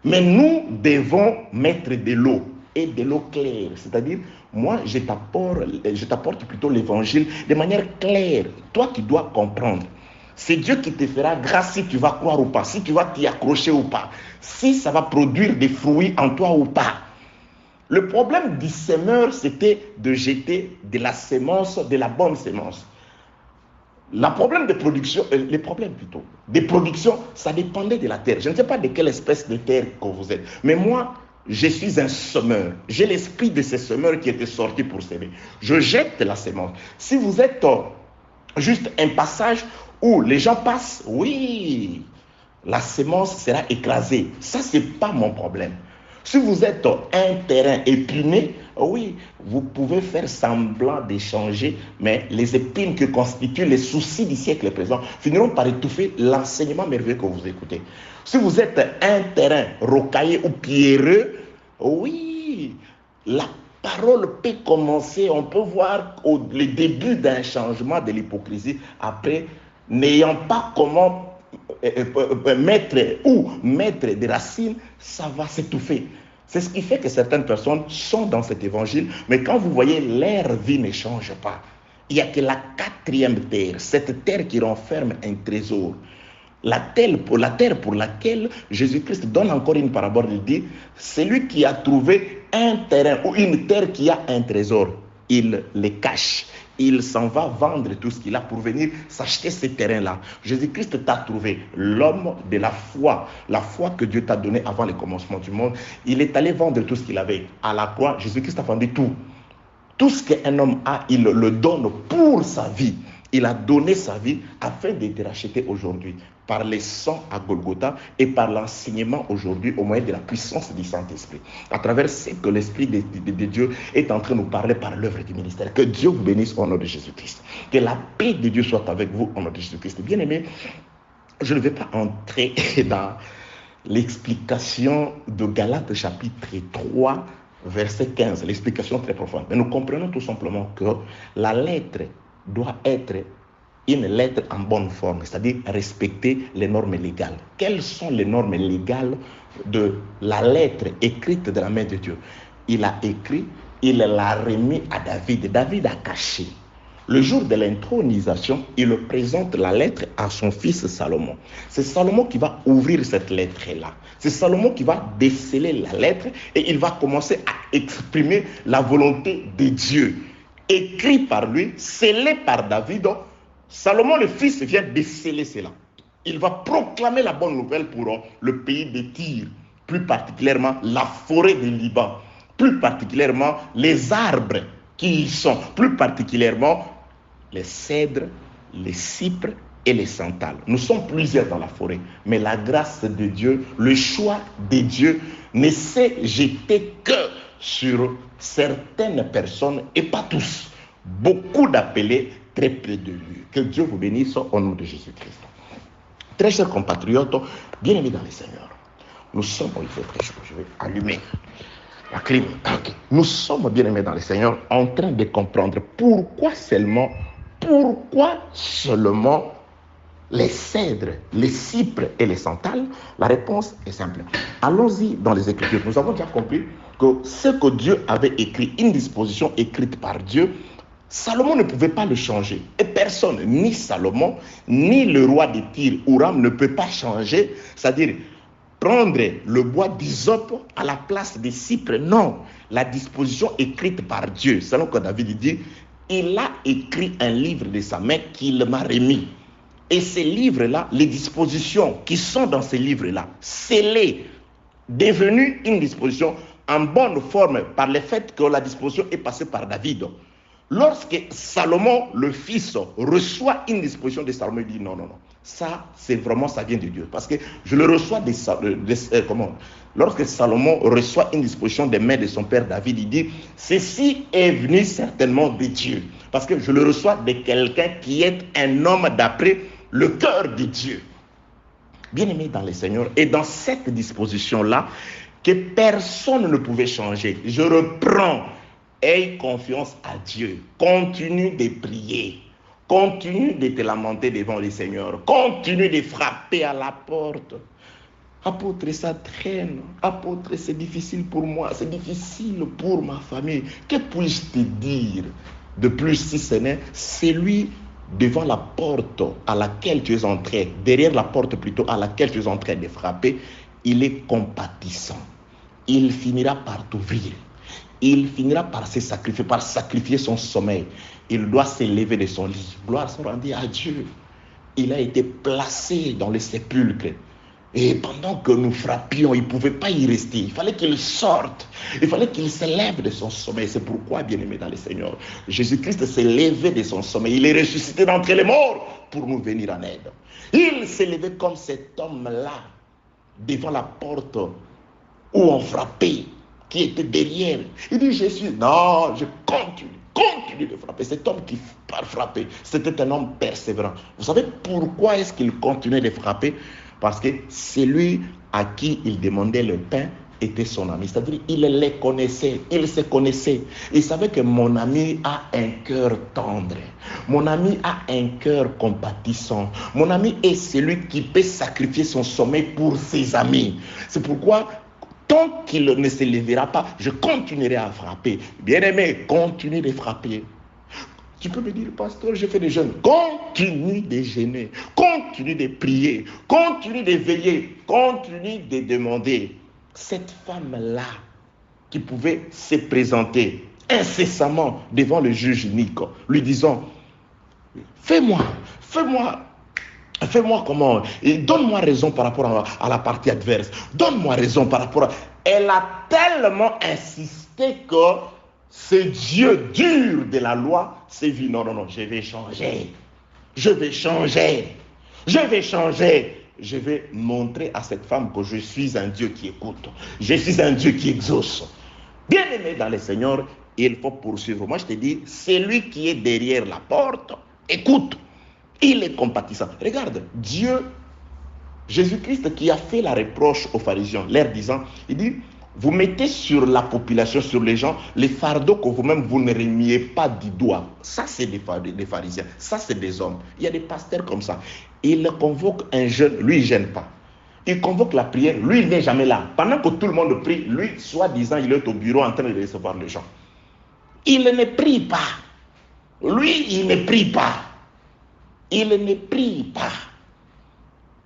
Mais nous devons mettre de l'eau, et de l'eau claire, c'est-à-dire, moi, je t'apporte plutôt l'évangile de manière claire. Toi qui dois comprendre. C'est Dieu qui te fera grâce si tu vas croire ou pas, si tu vas t'y accrocher ou pas, si ça va produire des fruits en toi ou pas. Le problème du semeur, c'était de jeter de la sémence, de la bonne sémence. Les problèmes des productions, ça dépendait de la terre. Je ne sais pas de quelle espèce de terre que vous êtes, mais moi, je suis un semeur. J'ai l'esprit de ces semeurs qui étaient sortis pour s'aimer. Je jette la sémence. Si vous êtes juste un passage où les gens passent, oui, la sémence sera écrasée. Ça, ce n'est pas mon problème. Si vous êtes un terrain épiné, oui, vous pouvez faire semblant d'échanger, mais les épines qui constituent les soucis du siècle présent finiront par étouffer l'enseignement merveilleux que vous écoutez. Si vous êtes un terrain rocaillé ou pierreux, oui, la parole peut commencer, on peut voir le début d'un changement de l'hypocrisie après, n'ayant pas comment mettre des racines, ça va s'étouffer. C'est ce qui fait que certaines personnes sont dans cet évangile, mais quand vous voyez, leur vie ne change pas. Il n'y a que la quatrième terre, cette terre qui renferme un trésor. La terre pour laquelle Jésus-Christ donne encore une parabole, il dit, celui qui a trouvé un terrain ou une terre qui a un trésor, il les cache. Il s'en va vendre tout ce qu'il a pour venir s'acheter ces terrains-là. Jésus-Christ t'a trouvé, l'homme de la foi que Dieu t'a donnée avant le commencement du monde. Il est allé vendre tout ce qu'il avait. À la croix, Jésus-Christ a vendu tout. Tout ce qu'un homme a, il le donne pour sa vie. Il a donné sa vie afin de te racheter aujourd'hui par les sangs à Golgotha et par l'enseignement aujourd'hui au moyen de la puissance du Saint-Esprit. À travers ce que l'Esprit de Dieu est en train de nous parler par l'œuvre du ministère. Que Dieu vous bénisse au nom de Jésus-Christ. Que la paix de Dieu soit avec vous au nom de Jésus-Christ. Bien-aimés, Je ne vais pas entrer dans l'explication de Galates chapitre 3, verset 15, l'explication très profonde. Mais nous comprenons tout simplement que la lettre doit être une lettre en bonne forme, c'est-à-dire respecter les normes légales. Quelles sont les normes légales de la lettre écrite de la main de Dieu? Il a écrit, il l'a remis à David. David a caché. Le jour de l'intronisation, il présente la lettre à son fils Salomon. C'est Salomon qui va ouvrir cette lettre-là. C'est Salomon qui va déceler la lettre et il va commencer à exprimer la volonté de Dieu. Écrit par lui, scellé par David. Salomon, le fils, vient déceler cela. Il va proclamer la bonne nouvelle pour le pays de Tyr, plus particulièrement la forêt du Liban, plus particulièrement les arbres qui y sont, plus particulièrement les cèdres, les cypres et les santales. Nous sommes plusieurs dans la forêt, mais la grâce de Dieu, le choix de Dieu ne s'est jeté que sur certaines personnes et pas tous. Beaucoup d'appelés, très peu de lieux. Que Dieu vous bénisse au nom de Jésus-Christ. Très chers compatriotes, bien-aimés dans le Seigneur, nous sommes, il fait très chaud, je vais allumer la clim. Okay. Nous sommes, bien-aimés dans le Seigneur, en train de comprendre pourquoi seulement les cèdres, les cypres et les santales. La réponse est simple. Allons-y dans les Écritures. Nous avons déjà compris que ce que Dieu avait écrit, une disposition écrite par Dieu, Salomon ne pouvait pas le changer. Et personne, ni Salomon, ni le roi de Tyr, Huram, ne peut pas changer, c'est-à-dire prendre le bois d'hysope à la place des cypres. Non, la disposition écrite par Dieu, selon que David dit, il a écrit un livre de sa main qu'il m'a remis. Et ces livres-là, les dispositions qui sont dans ces livres-là, scellées, devenues une disposition en bonne forme par le fait que la disposition est passée par David. Lorsque Salomon, le fils, reçoit une disposition de Salomon, il dit non, ça, c'est vraiment, ça vient de Dieu. Parce que je le reçois lorsque Salomon reçoit une disposition des mains de son père David, il dit, ceci est venu certainement de Dieu. Parce que je le reçois de quelqu'un qui est un homme d'après le cœur de Dieu. Bien-aimé dans le Seigneur, et dans cette disposition-là, que personne ne pouvait changer. Je reprends. Aie confiance à Dieu. Continue de prier. Continue de te lamenter devant le Seigneur. Continue de frapper à la porte. Apôtre, ça traîne. Apôtre, c'est difficile pour moi. C'est difficile pour ma famille. Que puis-je te dire de plus si ce n'est celui devant la porte à laquelle tu es en train, derrière la porte plutôt à laquelle tu es en train de frapper, il est compatissant. Il finira par t'ouvrir. Il finira par se sacrifier, par sacrifier son sommeil. Il doit se lever de son lit. Gloire soit rendue à Dieu. Il a été placé dans le sépulcre. Et pendant que nous frappions, il ne pouvait pas y rester. Il fallait qu'il sorte. Il fallait qu'il se lève de son sommeil. C'est pourquoi, bien-aimé dans le Seigneur, Jésus-Christ s'est levé de son sommeil. Il est ressuscité d'entre les morts pour nous venir en aide. Il s'est levé comme cet homme-là devant la porte où on frappait, qui était derrière. Il dit, Jésus, non, je continue de frapper. Cet homme qui frappait, c'était un homme persévérant. Vous savez pourquoi est-ce qu'il continuait de frapper? Parce que celui à qui il demandait le pain était son ami. C'est-à-dire, il les connaissait, il se connaissait. Il savait que mon ami a un cœur tendre. Mon ami a un cœur compatissant. Mon ami est celui qui peut sacrifier son sommeil pour ses amis. C'est pourquoi, tant qu'il ne se lèvera pas, je continuerai à frapper. Bien-aimé, continue de frapper. Tu peux me dire, pasteur, je fais des jeûnes. Continue de jeûner. Continue de prier. Continue de veiller. Continue de demander. Cette femme-là, qui pouvait se présenter incessamment devant le juge unique, lui disant, fais-moi comment, et donne-moi raison par rapport à la partie adverse. Donne-moi raison par rapport à... Elle a tellement insisté que ce Dieu dur de la loi s'est vu, non, je vais changer. Je vais montrer à cette femme que je suis un Dieu qui écoute. Je suis un Dieu qui exauce. Bien-aimé dans le Seigneur, il faut poursuivre. Moi, je te dis, celui qui est derrière la porte, écoute. Il est compatissant. Regarde, Dieu Jésus-Christ qui a fait la reproche aux pharisiens, leur disant, il dit, vous mettez sur la population, sur les gens, les fardeaux que vous-même, vous ne remuez pas du doigt. Ça, c'est des pharisiens. Ça, c'est des hommes. Il y a des pasteurs comme ça. Il convoque un jeune, lui, il ne gêne pas. Il convoque la prière, lui, il n'est jamais là. Pendant que tout le monde prie, lui, soi-disant, il est au bureau en train de recevoir les gens. Il ne prie pas. Lui, il ne prie pas. Il ne prie pas.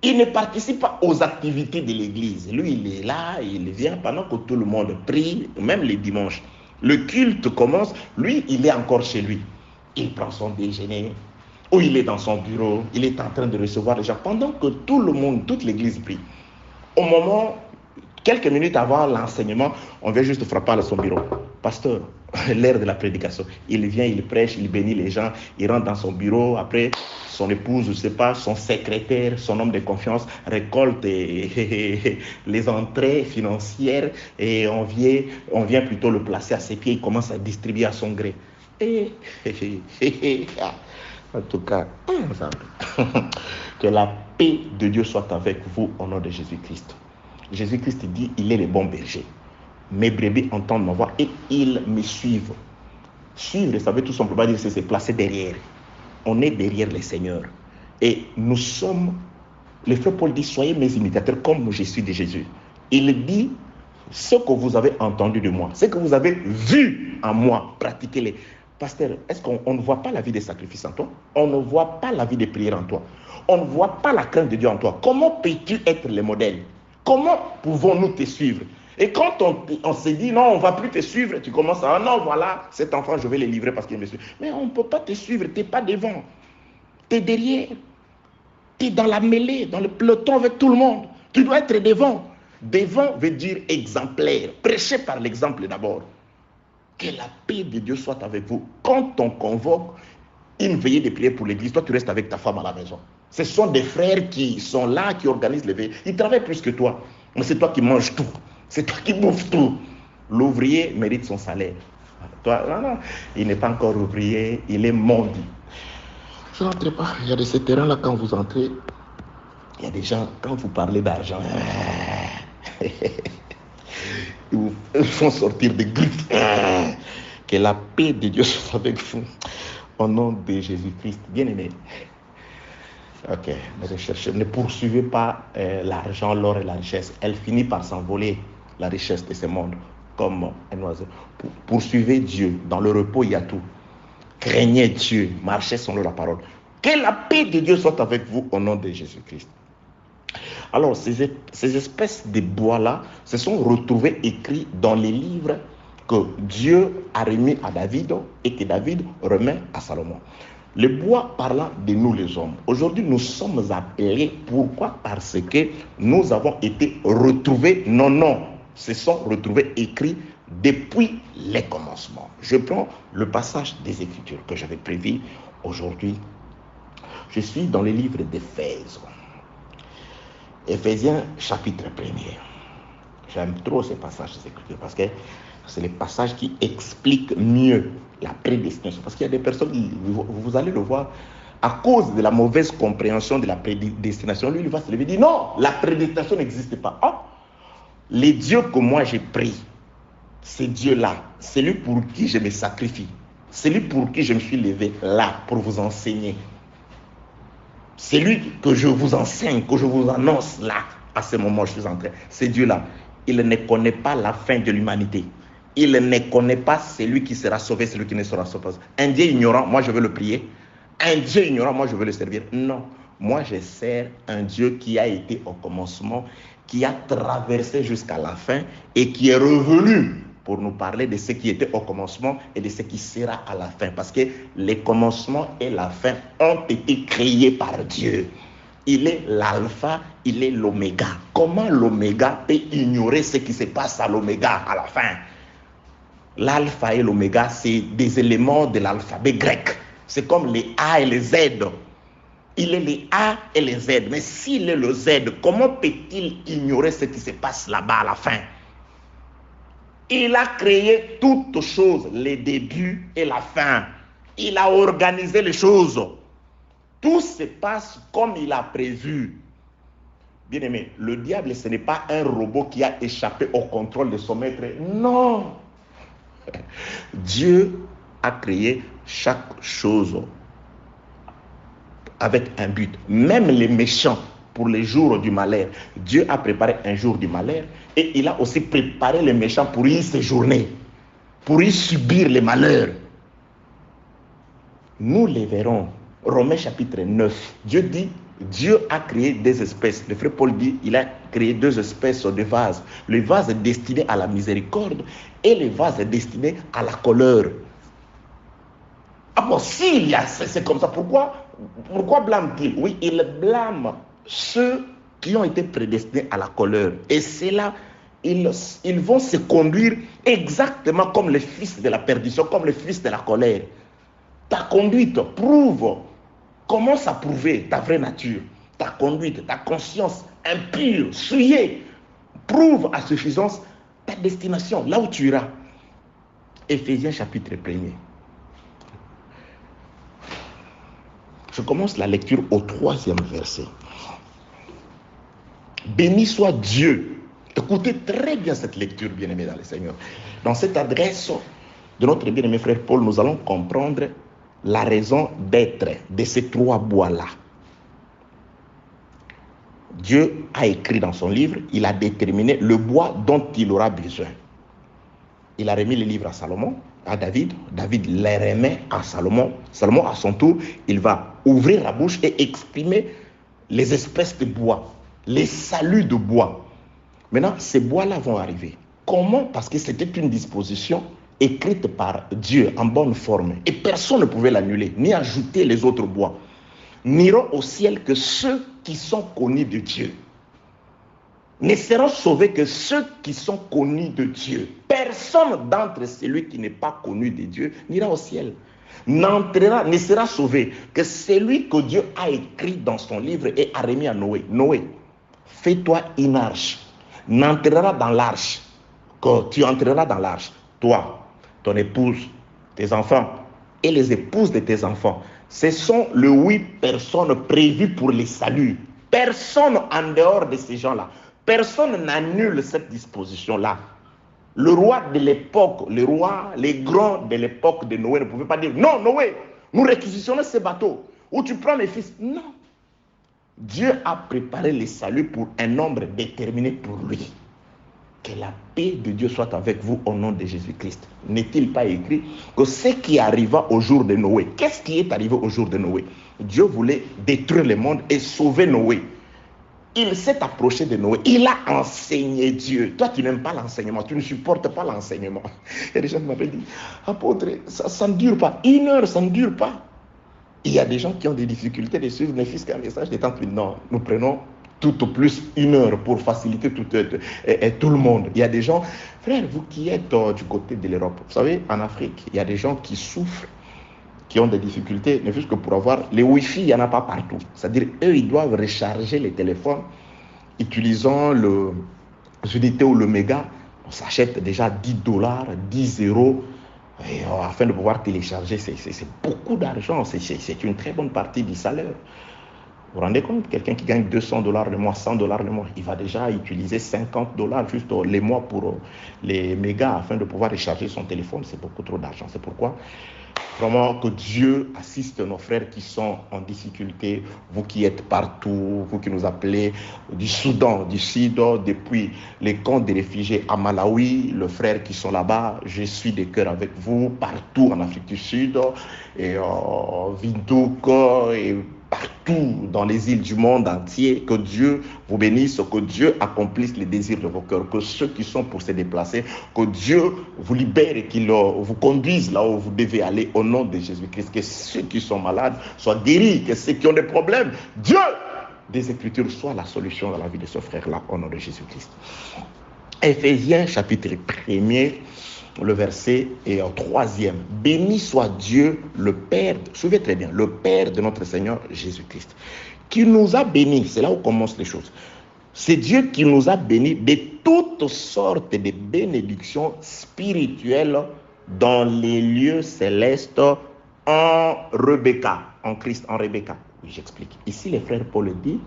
Il ne participe pas aux activités de l'église. Lui, il est là, il vient pendant que tout le monde prie, même les dimanches. Le culte commence, lui, il est encore chez lui. Il prend son déjeuner, ou il est dans son bureau, il est en train de recevoir les gens, pendant que tout le monde, toute l'église prie. Au moment, quelques minutes avant l'enseignement, on vient juste frapper à son bureau. Pasteur, l'heure de la prédication. Il vient, il prêche, il bénit les gens, il rentre dans son bureau. Après, son épouse, je ne sais pas, son secrétaire, son homme de confiance récolte les entrées financières et on vient plutôt le placer à ses pieds. Il commence à distribuer à son gré. En tout cas, que la paix de Dieu soit avec vous au nom de Jésus-Christ. Jésus-Christ dit, il est le bon berger. Mes brebis entendent ma voix et ils me suivent. Suivre, ça veut tout simplement dire, c'est se placer derrière. On est derrière le Seigneur. Et nous sommes, le frère Paul dit, soyez mes imitateurs comme je suis de Jésus. Il dit, ce que vous avez entendu de moi, ce que vous avez vu en moi, pratiquez-les. Pasteur, est-ce qu'on ne voit pas la vie des sacrifices en toi? On ne voit pas la vie des prières en toi. On ne voit pas la crainte de Dieu en toi. Comment peux-tu être le modèle? Comment pouvons-nous te suivre? Et quand on se dit, non, on ne va plus te suivre, tu commences à, non, voilà, cet enfant, je vais le livrer parce qu'il me suit. Mais on ne peut pas te suivre, tu n'es pas devant. Tu es derrière. Tu es dans la mêlée, dans le peloton avec tout le monde. Tu dois être devant. Devant veut dire exemplaire. Prêchez par l'exemple d'abord. Que la paix de Dieu soit avec vous. Quand on convoque une veillée de prière pour l'église, toi, tu restes avec ta femme à la maison. Ce sont des frères qui sont là, qui organisent les veillées. Ils travaillent plus que toi. Mais c'est toi qui manges tout. C'est toi qui bouffes tout. L'ouvrier mérite son salaire. Toi, non, il n'est pas encore ouvrier, il est maudit. Je n'entre pas. Il y a de ces terrains-là, quand vous entrez, il y a des gens, quand vous parlez d'argent, ils vous font sortir des griffes. Que la paix de Dieu soit avec vous. Au nom de Jésus-Christ. Bien-aimé. Ok, ne poursuivez pas l'argent, l'or et la richesse. Elle finit par s'envoler, la richesse de ce monde, comme un oiseau. Poursuivez Dieu. Dans le repos, il y a tout. Craignez Dieu. Marchez selon la parole. Que la paix de Dieu soit avec vous au nom de Jésus-Christ. Alors, ces espèces de bois-là se sont retrouvés écrits dans les livres que Dieu a remis à David et que David remet à Salomon. Le bois parlant de nous les hommes. Aujourd'hui, nous sommes appelés. Pourquoi? Parce que nous avons été retrouvés. Non, se sont retrouvés écrits depuis les commencements. Je prends le passage des Écritures que j'avais prévu aujourd'hui. Je suis dans le livre d'Éphèse. Éphésiens chapitre 1er. J'aime trop ces passages des Écritures parce que c'est les passages qui expliquent mieux la prédestination. Parce qu'il y a des personnes, vous allez le voir, à cause de la mauvaise compréhension de la prédestination, lui, il va se lever et dire non, la prédestination n'existe pas. Oh, les dieux que moi j'ai pris, c'est Dieu-là, c'est lui pour qui je me sacrifie, c'est lui pour qui je me suis levé là pour vous enseigner. C'est lui que je vous enseigne, que je vous annonce là, à ce moment où je suis en train. C'est Dieu-là. Il ne connaît pas la fin de l'humanité. Il ne connaît pas celui qui sera sauvé, celui qui ne sera sauvé. Un Dieu ignorant, moi je veux le prier. Un Dieu ignorant, moi je veux le servir. Non, moi je sers un Dieu qui a été au commencement, qui a traversé jusqu'à la fin et qui est revenu pour nous parler de ce qui était au commencement et de ce qui sera à la fin. Parce que les commencements et la fin ont été créés par Dieu. Il est l'alpha, il est l'oméga. Comment l'oméga peut ignorer ce qui se passe à l'oméga à la fin? L'alpha et l'oméga, c'est des éléments de l'alphabet grec. C'est comme les A et les Z. Il est les A et les Z. Mais s'il est le Z, comment peut-il ignorer ce qui se passe là-bas à la fin? Il a créé toutes choses, les débuts et la fin. Il a organisé les choses. Tout se passe comme il a prévu. Bien-aimé, le diable, ce n'est pas un robot qui a échappé au contrôle de son maître. Non. Dieu a créé chaque chose avec un but. Même les méchants, pour les jours du malheur, Dieu a préparé un jour du malheur et il a aussi préparé les méchants pour y séjourner, pour y subir les malheurs. Nous les verrons. Romains chapitre 9, Dieu dit, Dieu a créé des espèces. Le frère Paul dit, il a créé deux espèces de vases. Le vase est destiné à la miséricorde et le vase est destiné à la colère. Ah bon, s'il y a, c'est comme ça, pourquoi blâme-t-il? Oui, il blâme ceux qui ont été prédestinés à la colère. Et c'est là, ils vont se conduire exactement comme les fils de la perdition, comme les fils de la colère. Ta conduite prouve, commence à prouver ta vraie nature. Ta conduite, ta conscience impure, souillée, prouve à suffisance ta destination, là où tu iras. Éphésiens chapitre 1er. Je commence la lecture au 3e verset. Béni soit Dieu. Écoutez très bien cette lecture, bien-aimés dans le Seigneur. Dans cette adresse de notre bien-aimé frère Paul, nous allons comprendre la raison d'être de ces trois bois-là. Dieu a écrit dans son livre, il a déterminé le bois dont il aura besoin. Il a remis le livre à Salomon, à David. David les remet à Salomon. Salomon, à son tour, il va ouvrir la bouche et exprimer les espèces de bois, les saluts de bois. Maintenant, ces bois-là vont arriver. Comment? Parce que c'était une disposition écrite par Dieu en bonne forme. Et personne ne pouvait l'annuler, ni ajouter les autres bois. N'iront au ciel que ceux qui sont connus de Dieu. Ne seront sauvés que ceux qui sont connus de Dieu. Personne d'entre celui qui n'est pas connu de Dieu n'ira au ciel. Ne sera sauvé que celui que Dieu a écrit dans son livre et a remis à Noé. Noé, fais-toi une arche. N'entrera dans l'arche. Quand tu entreras dans l'arche, toi, ton épouse, tes enfants et les épouses de tes enfants. Ce sont les 8 personnes prévues pour les saluts. Personne en dehors de ces gens-là. Personne n'annule cette disposition-là. Le roi de l'époque, les grands de l'époque de Noé ne pouvaient pas dire « Non, Noé, nous réquisitionnons ces bateaux. Ou tu prends mes fils. » Non. Dieu a préparé les saluts pour un nombre déterminé pour lui. Que la paix de Dieu soit avec vous au nom de Jésus-Christ. N'est-il pas écrit que ce qui arriva au jour de Noé, qu'est-ce qui est arrivé au jour de Noé? Dieu voulait détruire le monde et sauver Noé. Il s'est approché de Noé. Il a enseigné Dieu. Toi, tu n'aimes pas l'enseignement. Tu ne supportes pas l'enseignement. Il y a des gens qui m'appellent dit, apôtre, ça ne dure pas. 1 heure, ça ne dure pas. Il y a des gens qui ont des difficultés de suivre ne fût qu'un message de temps. Non, nous prenons tout au plus 1 heure pour faciliter tout le monde. Il y a des gens, frère, vous qui êtes du côté de l'Europe, vous savez, en Afrique, il y a des gens qui souffrent, qui ont des difficultés, ne fût que pour avoir les Wi-Fi, il n'y en a pas partout. C'est-à-dire, eux, ils doivent recharger les téléphones utilisant le Unité ou le Méga. On s'achète déjà $10, 10 euros, afin de pouvoir télécharger. C'est beaucoup d'argent, c'est une très bonne partie du salaire. Vous vous rendez compte, quelqu'un qui gagne $200 le mois, $100 le mois, il va déjà utiliser $50 juste les mois pour les mégas afin de pouvoir recharger son téléphone. C'est beaucoup trop d'argent. C'est pourquoi vraiment que Dieu assiste nos frères qui sont en difficulté, vous qui êtes partout, vous qui nous appelez du Soudan, du Sud, depuis les camps des réfugiés à Malawi, les frères qui sont là-bas, je suis de cœur avec vous, partout en Afrique du Sud, et Windhoek, et partout dans les îles du monde entier. Que Dieu vous bénisse, que Dieu accomplisse les désirs de vos cœurs, que ceux qui sont pour se déplacer, que Dieu vous libère et qu'il vous conduise là où vous devez aller au nom de Jésus-Christ, que ceux qui sont malades soient guéris, que ceux qui ont des problèmes, Dieu des Écritures soit la solution dans la vie de ce frère-là au nom de Jésus-Christ. Éphésiens chapitre 1er, le verset est au 3e. Béni soit Dieu, le Père, suivez très bien, le Père de notre Seigneur Jésus-Christ, qui nous a bénis. C'est là où commencent les choses. C'est Dieu qui nous a bénis de toutes sortes de bénédictions spirituelles dans les lieux célestes en Rebecca, en Christ, en Rebecca. Oui, j'explique. Ici, les frères Paul dit,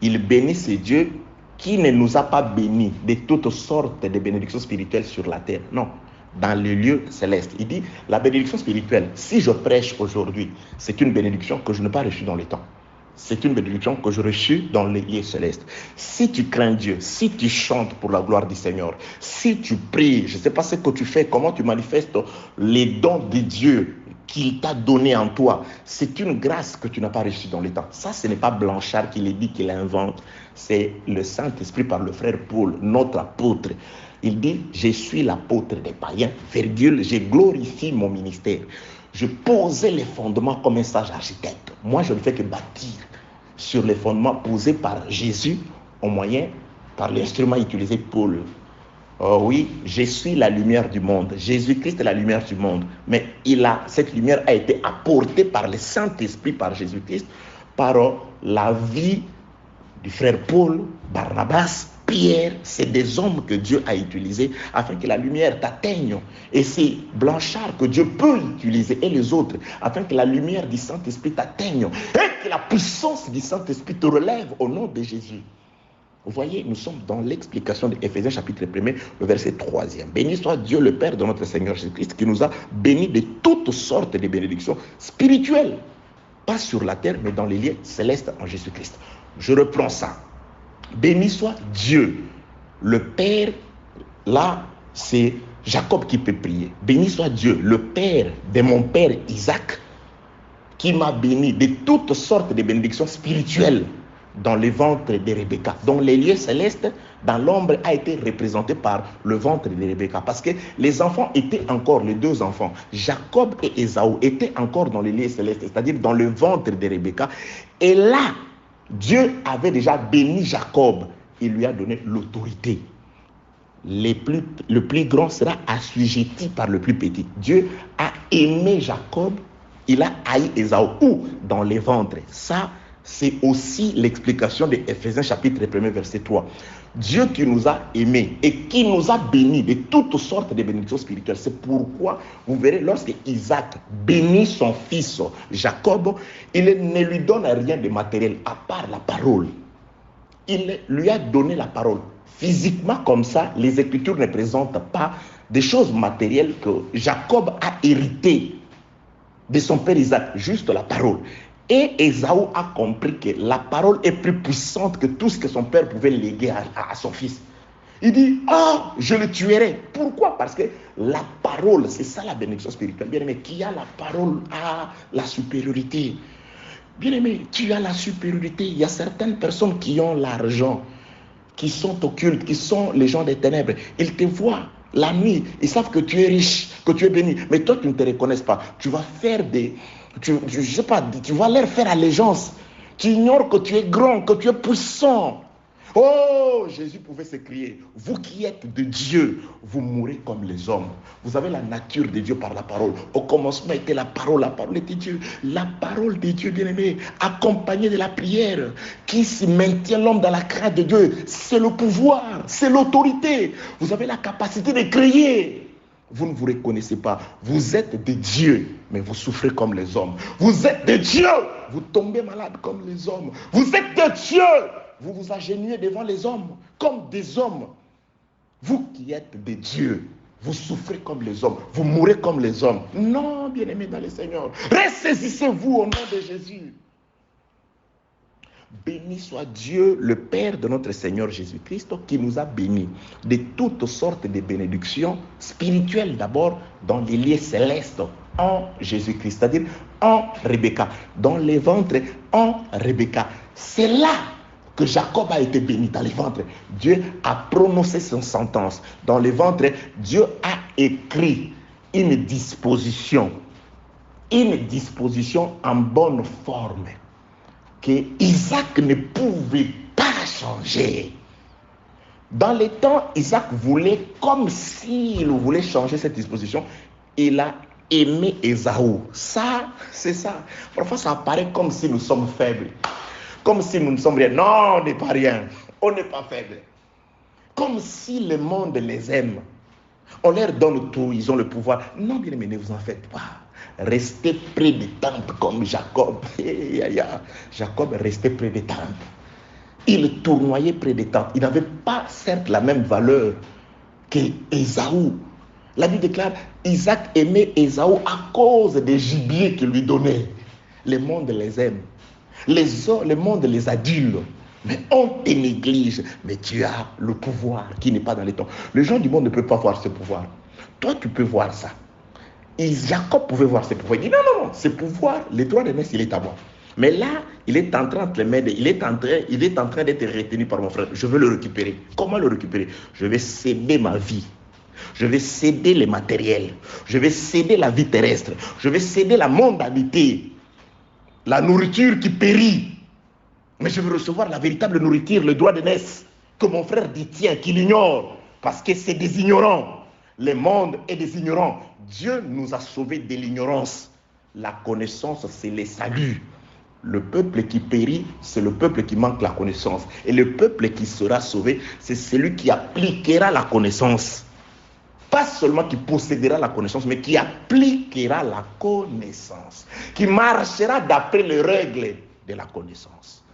il bénit ce Dieu qui ne nous a pas bénis de toutes sortes de bénédictions spirituelles sur la terre. Non, dans les lieux célestes. Il dit, la bénédiction spirituelle, si je prêche aujourd'hui, c'est une bénédiction que je n'ai pas reçue dans les temps. C'est une bénédiction que je reçus dans les lieux célestes. Si tu crains Dieu, si tu chantes pour la gloire du Seigneur, si tu pries, je ne sais pas ce que tu fais, comment tu manifestes les dons de Dieu qu'il t'a donné en toi, c'est une grâce que tu n'as pas reçue dans les temps. Ça, ce n'est pas Blanchard qui le dit, qui l'invente. C'est le Saint-Esprit par le frère Paul, notre apôtre. Il dit, je suis l'apôtre des païens, virgule, je glorifie mon ministère. Je posais les fondements comme un sage architecte. Moi, je ne fais que bâtir sur les fondements posés par Jésus au moyen, par l'instrument utilisé Paul. Oh oui, je suis la lumière du monde. Jésus-Christ est la lumière du monde. Mais cette lumière a été apportée par le Saint-Esprit, par Jésus-Christ, par la vie du frère Paul, Barnabas, Pierre. C'est des hommes que Dieu a utilisés afin que la lumière t'atteigne. Et c'est Blanchard que Dieu peut utiliser et les autres afin que la lumière du Saint-Esprit t'atteigne et que la puissance du Saint-Esprit te relève au nom de Jésus. Vous voyez, nous sommes dans l'explication de Éphésiens chapitre 1, le verset 3e. Béni soit Dieu le Père de notre Seigneur Jésus-Christ qui nous a bénis de toutes sortes de bénédictions spirituelles. Pas sur la terre, mais dans les lieux célestes en Jésus-Christ. Je reprends ça. Béni soit Dieu, le Père. Là, c'est Jacob qui peut prier. Béni soit Dieu, le Père de mon père Isaac, qui m'a béni de toutes sortes de bénédictions spirituelles dans le ventre de Rebecca. Donc les lieux célestes, dans l'ombre, a été représenté par le ventre de Rebecca. Parce que les enfants étaient encore, les deux enfants, Jacob et Ésaü, étaient encore dans les lieux célestes, c'est-à-dire dans le ventre de Rebecca. Et là, Dieu avait déjà béni Jacob. Il lui a donné l'autorité. Le plus grand sera assujetti par le plus petit. Dieu a aimé Jacob, il a haï Ésaü. Où? Dans les ventres. Ça, c'est aussi l'explication de Éphésiens chapitre 1, verset 3. Dieu qui nous a aimés et qui nous a bénis de toutes sortes de bénédictions spirituelles. C'est pourquoi, vous verrez, lorsque Isaac bénit son fils Jacob, il ne lui donne rien de matériel à part la parole. Il lui a donné la parole. Physiquement comme ça, les Écritures ne présentent pas des choses matérielles que Jacob a héritées de son père Isaac, juste la parole. Et Ésaü a compris que la parole est plus puissante que tout ce que son père pouvait léguer à son fils. Il dit, je le tuerai. Pourquoi? Parce que la parole, c'est ça la bénédiction spirituelle. Bien-aimé, qui a la parole a la supériorité. Bien-aimé, tu as la supériorité. Il y a certaines personnes qui ont l'argent, qui sont occultes, qui sont les gens des ténèbres. Ils te voient la nuit, ils savent que tu es riche, que tu es béni. Mais toi, tu ne te reconnais pas. Tu vas faire je sais pas, tu vas leur faire allégeance. Tu ignores que tu es grand, que tu es puissant. Oh, Jésus pouvait s'écrier, vous qui êtes de Dieu, vous mourrez comme les hommes. Vous avez la nature de Dieu par la parole. Au commencement était la parole était Dieu. La parole de Dieu, bien-aimé, accompagnée de la prière, qui maintient l'homme dans la crainte de Dieu. C'est le pouvoir, c'est l'autorité. Vous avez la capacité de crier. Vous ne vous reconnaissez pas. Vous êtes de Dieu, mais vous souffrez comme les hommes. Vous êtes de Dieu, vous tombez malade comme les hommes. Vous êtes de Dieu, vous vous agenouillez devant les hommes comme des hommes. Vous qui êtes de Dieu, vous souffrez comme les hommes, vous mourrez comme les hommes. Non, bien-aimés dans le Seigneur, ressaisissez-vous au nom de Jésus. Béni soit Dieu, le Père de notre Seigneur Jésus-Christ, qui nous a bénis de toutes sortes de bénédictions spirituelles d'abord dans les lieux célestes en Jésus-Christ, c'est-à-dire en Rebecca, dans les ventres en Rebecca. C'est là que Jacob a été béni dans les ventres. Dieu a prononcé son sentence. Dans les ventres, Dieu a écrit une disposition en bonne forme que Isaac ne pouvait pas changer. Dans les temps, Isaac voulait, comme s'il voulait changer cette disposition, il a aimé Ésaü. Ça, c'est ça. Parfois, ça apparaît comme si nous sommes faibles. Comme si nous ne sommes rien. Non, on n'est pas rien. On n'est pas faible. Comme si le monde les aime. On leur donne tout, ils ont le pouvoir. Non, bien aimé, ne vous en faites pas. Restez près des tentes comme Jacob. Jacob restait près des tentes. Il tournoyait près des tentes. Il n'avait pas, certes, la même valeur qu'Ésaü. La Bible déclare, Isaac aimait Ésaü à cause des gibiers qu'il lui donnait. Le monde les aime. Le monde les adule. Mais on te néglige. Mais tu as le pouvoir qui n'est pas dans les temps. Les gens du monde ne peuvent pas voir ce pouvoir. Toi, tu peux voir ça. Et Jacob pouvait voir ce pouvoir. Il dit non, ce pouvoir, le droit de naissance, il est à moi. Mais là, il est en train de les mettre, il est en train d'être retenu par mon frère. Je veux le récupérer. Comment le récupérer? Je vais céder ma vie. Je vais céder les matériels. Je vais céder la vie terrestre. Je vais céder la mondanité. La nourriture qui périt. Mais je veux recevoir la véritable nourriture, le droit de naissance, que mon frère détient, qu'il ignore. Parce que c'est des ignorants. Le monde est des ignorants. Dieu nous a sauvés de l'ignorance. La connaissance, c'est le salut. Le peuple qui périt, c'est le peuple qui manque la connaissance. Et le peuple qui sera sauvé, c'est celui qui appliquera la connaissance. Pas seulement qui possédera la connaissance, mais qui appliquera la connaissance. Qui marchera d'après les règles de la connaissance.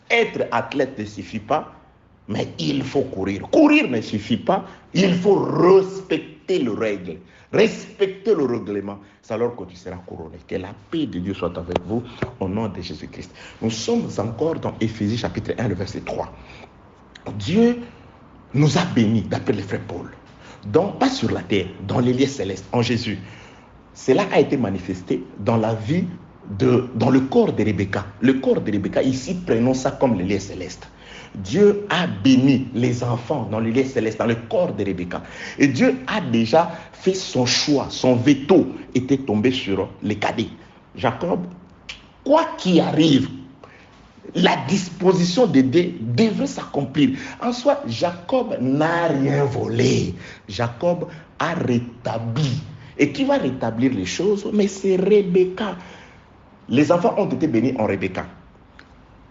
Être athlète ne suffit pas, mais il faut courir. Courir ne suffit pas, il faut respecter les règles. Respecter le règlement, c'est alors que tu seras couronné. Que la paix de Dieu soit avec vous au nom de Jésus-Christ. Nous sommes encore dans Éphésiens chapitre 1, le verset 3. Dieu nous a bénis, d'après le frère Paul, pas sur la terre, dans les lieux célestes, en Jésus. Cela a été manifesté dans la vie, dans le corps de Rebecca. Le corps de Rebecca, ici, prenons ça comme les lieux célestes. Dieu a béni les enfants dans le lieu céleste, dans le corps de Rebecca. Et Dieu a déjà fait son choix, son veto était tombé sur les cadets. Jacob, quoi qu'il arrive, la disposition de Dieu devrait s'accomplir. En soi, Jacob n'a rien volé. Jacob a rétabli. Et qui va rétablir les choses? Mais c'est Rebecca. Les enfants ont été bénis en Rebecca.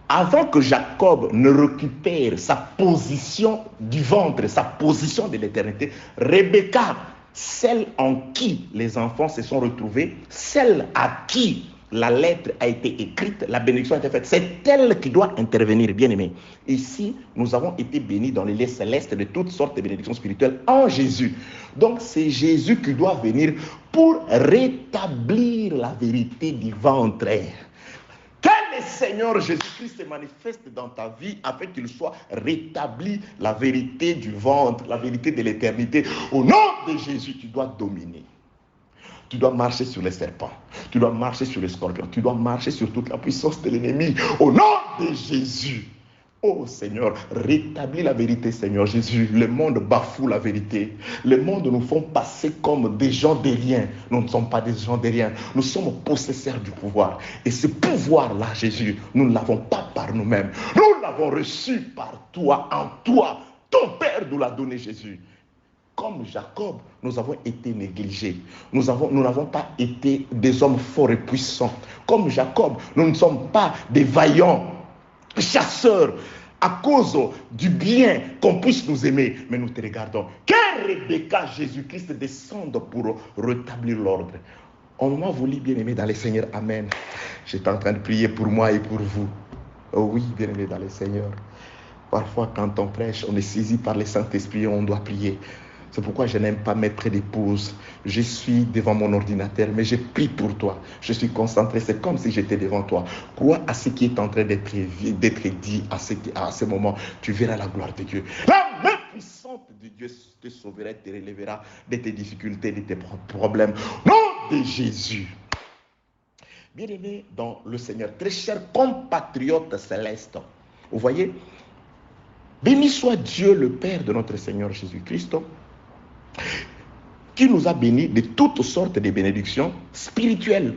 Avant que Jacob ne récupère sa position du ventre, sa position de l'éternité, Rebecca, celle en qui les enfants se sont retrouvés, celle à qui la lettre a été écrite, la bénédiction a été faite, c'est elle qui doit intervenir, bien aimé. Ici, nous avons été bénis dans les lieux célestes de toutes sortes de bénédictions spirituelles en Jésus. Donc, c'est Jésus qui doit venir pour rétablir la vérité du ventre. Que le Seigneur Jésus-Christ se manifeste dans ta vie afin qu'il soit rétabli la vérité du ventre, la vérité de l'éternité. Au nom de Jésus, tu dois dominer. Tu dois marcher sur les serpents. Tu dois marcher sur les scorpions. Tu dois marcher sur toute la puissance de l'ennemi. Au nom de Jésus. Oh Seigneur, rétablis la vérité, Seigneur Jésus. Le monde bafoue la vérité. Le monde nous font passer comme des gens de rien. Nous ne sommes pas des gens de rien. Nous sommes possesseurs du pouvoir. Et ce pouvoir-là, Jésus, nous ne l'avons pas par nous-mêmes. Nous l'avons reçu par toi, en toi. Ton Père nous l'a donné, Jésus. Comme Jacob, nous avons été négligés. Nous n'avons pas été des hommes forts et puissants. Comme Jacob, nous ne sommes pas des vaillants chasseurs à cause du bien qu'on puisse nous aimer. Mais nous te regardons. Que Rebecca, Jésus-Christ descende pour rétablir l'ordre. On m'a voulu, bien-aimé dans le Seigneur. Amen. J'étais en train de prier pour moi et pour vous. Oh oui, bien-aimé dans le Seigneur. Parfois, quand on prêche, on est saisi par le Saint-Esprit et on doit prier. C'est pourquoi je n'aime pas mettre des pauses. Je suis devant mon ordinateur, mais je prie pour toi. Je suis concentré, c'est comme si j'étais devant toi. Crois à ce qui est en train d'être dit à ce moment. Tu verras la gloire de Dieu. La main puissante de Dieu te sauvera, te relèvera de tes difficultés, de tes problèmes. Au nom de Jésus. Bien-aimés dans le Seigneur, très chers compatriotes célestes, vous voyez, béni soit Dieu le Père de notre Seigneur Jésus-Christ, qui nous a bénis de toutes sortes de bénédictions spirituelles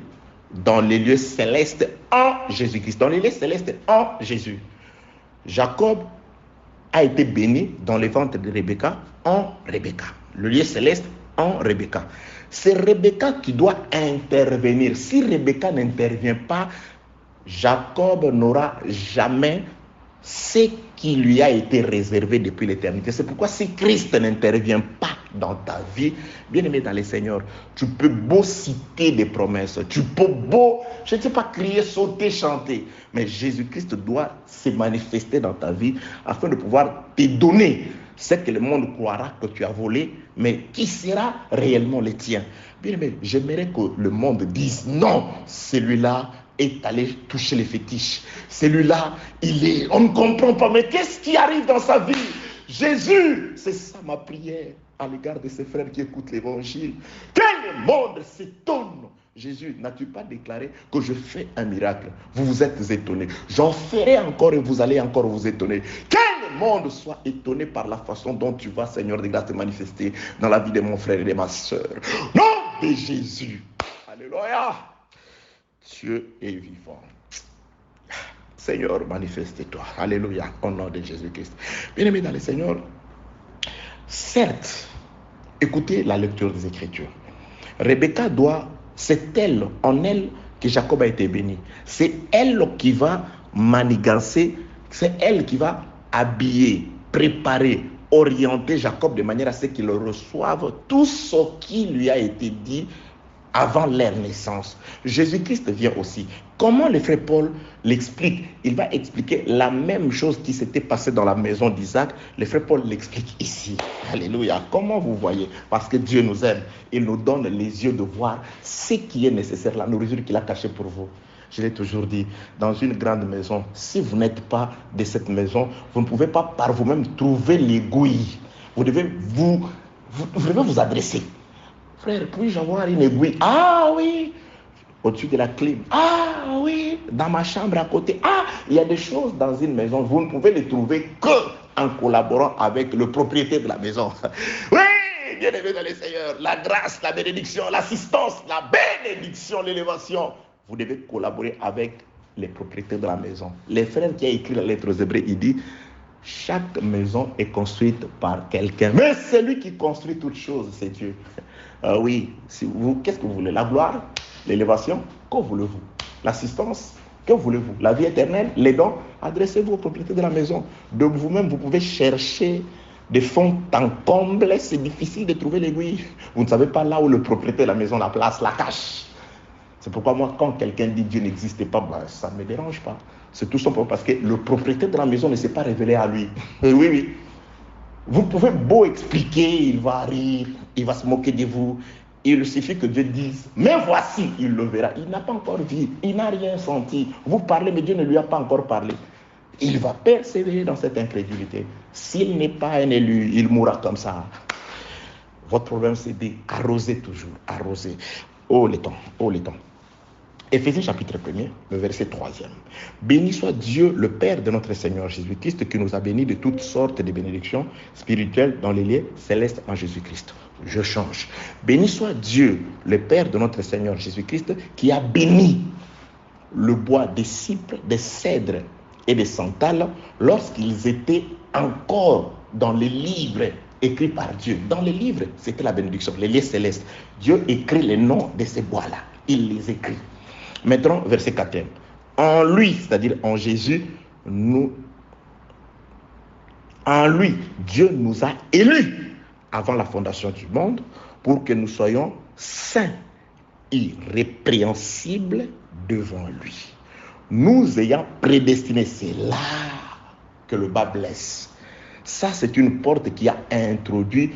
dans les lieux célestes en Jésus-Christ. Dans les lieux célestes en Jésus. Jacob a été béni dans le ventre de Rebecca en Rebecca. Le lieu céleste en Rebecca. C'est Rebecca qui doit intervenir. Si Rebecca n'intervient pas, Jacob n'aura jamais ce qui lui a été réservé depuis l'éternité. C'est pourquoi si Christ n'intervient pas, dans ta vie. Bien-aimé dans les Seigneurs, tu peux beau citer des promesses, tu peux beau, je ne sais pas, crier, sauter, chanter, mais Jésus-Christ doit se manifester dans ta vie afin de pouvoir te donner ce que le monde croira que tu as volé, mais qui sera réellement le tien. Bien-aimé, j'aimerais que le monde dise non, celui-là est allé toucher les fétiches. Celui-là, on ne comprend pas, mais qu'est-ce qui arrive dans sa vie? Jésus, c'est ça ma prière à l'égard de ces frères qui écoutent l'évangile. Que le monde s'étonne. Jésus, n'as-tu pas déclaré que je fais un miracle? Vous vous êtes étonnés. J'en ferai encore et vous allez encore vous étonner. Que le monde soit étonné par la façon dont tu vas, Seigneur de grâce, te manifester dans la vie de mon frère et de ma soeur. Nom de Jésus. Alléluia. Dieu est vivant. Seigneur, manifeste-toi. Alléluia. Au nom de Jésus-Christ. Bien-aimés dans le Seigneur, certes, écoutez la lecture des Écritures. Rebecca c'est elle, en elle, que Jacob a été béni. C'est elle qui va manigancer, c'est elle qui va habiller, préparer, orienter Jacob de manière à ce qu'il reçoive tout ce qui lui a été dit avant leur naissance. Jésus-Christ vient aussi. Comment le frère Paul l'explique? Il va expliquer la même chose qui s'était passée dans la maison d'Isaac. Le frère Paul l'explique ici. Alléluia. Comment vous voyez? Parce que Dieu nous aime. Il nous donne les yeux de voir ce qui est nécessaire, la nourriture qu'il a cachée pour vous. Je l'ai toujours dit, dans une grande maison, si vous n'êtes pas de cette maison, vous ne pouvez pas par vous-même trouver l'aiguille. Vous devez vous adresser. Frère, puis-je avoir une aiguille? Ah oui, au-dessus de la clim. Ah oui, dans ma chambre à côté. Ah, il y a des choses dans une maison, vous ne pouvez les trouver qu'en collaborant avec le propriétaire de la maison. Oui, bien-aimé dans les Seigneurs, la grâce, la bénédiction, l'assistance, la bénédiction, l'élévation. Vous devez collaborer avec les propriétaires de la maison. Les frères qui a écrit la lettre aux Hébreux, il dit: chaque maison est construite par quelqu'un. Mais celui qui construit toutes choses, c'est Dieu. Oui, qu'est-ce que vous voulez? La gloire, l'élévation, que voulez-vous? L'assistance, que voulez-vous? La vie éternelle, les dons, adressez-vous aux propriétaires de la maison. De vous-même, vous pouvez chercher des fonds en comble, c'est difficile de trouver l'aiguille. Vous ne savez pas là où le propriétaire de la maison la place, la cache. C'est pourquoi moi, quand quelqu'un dit Dieu n'existe pas, ça ne me dérange pas. C'est tout simplement parce que le propriétaire de la maison ne s'est pas révélé à lui. Et oui. Vous pouvez beau expliquer, il va rire, il va se moquer de vous. Il suffit que Dieu dise, mais voici, il le verra. Il n'a pas encore vu, il n'a rien senti. Vous parlez, mais Dieu ne lui a pas encore parlé. Il va persévérer dans cette incrédulité. S'il n'est pas un élu, il mourra comme ça. Votre problème, c'est d'arroser toujours, arroser. Oh les temps, oh les temps. Éphésiens chapitre 1er, le verset 3e. Béni soit Dieu, le Père de notre Seigneur Jésus-Christ, qui nous a bénis de toutes sortes de bénédictions spirituelles dans les lieux célestes en Jésus-Christ. Je change. Béni soit Dieu, le Père de notre Seigneur Jésus-Christ, qui a béni le bois des cypres, des cèdres et des santales lorsqu'ils étaient encore dans les livres écrits par Dieu. Dans les livres, c'était la bénédiction, les lieux célestes. Dieu écrit les noms de ces bois-là. Il les écrit. Maintenant, verset 4e. En lui, c'est-à-dire en Jésus, en lui, Dieu nous a élus avant la fondation du monde pour que nous soyons saints, irrépréhensibles devant lui. Nous ayant prédestinés, c'est là que le bas blesse. Ça, c'est une porte qui a introduit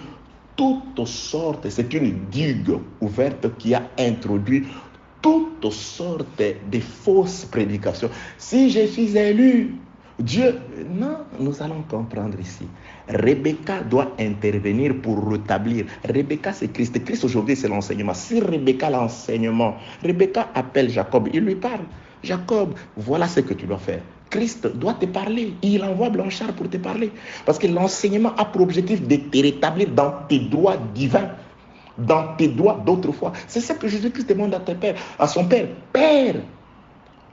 toutes sortes, c'est une digue ouverte qui a introduit toutes sortes de fausses prédications. Si je suis élu, Dieu... Non, nous allons comprendre ici. Rebecca doit intervenir pour rétablir. Rebecca, c'est Christ. Christ aujourd'hui, c'est l'enseignement. Si Rebecca, l'enseignement, Rebecca appelle Jacob, il lui parle. Jacob, voilà ce que tu dois faire. Christ doit te parler. Il envoie Blanchard pour te parler. Parce que l'enseignement a pour objectif de te rétablir dans tes droits divins. Dans tes droits d'autrefois. C'est ça que Jésus-Christ demande à son Père. Père,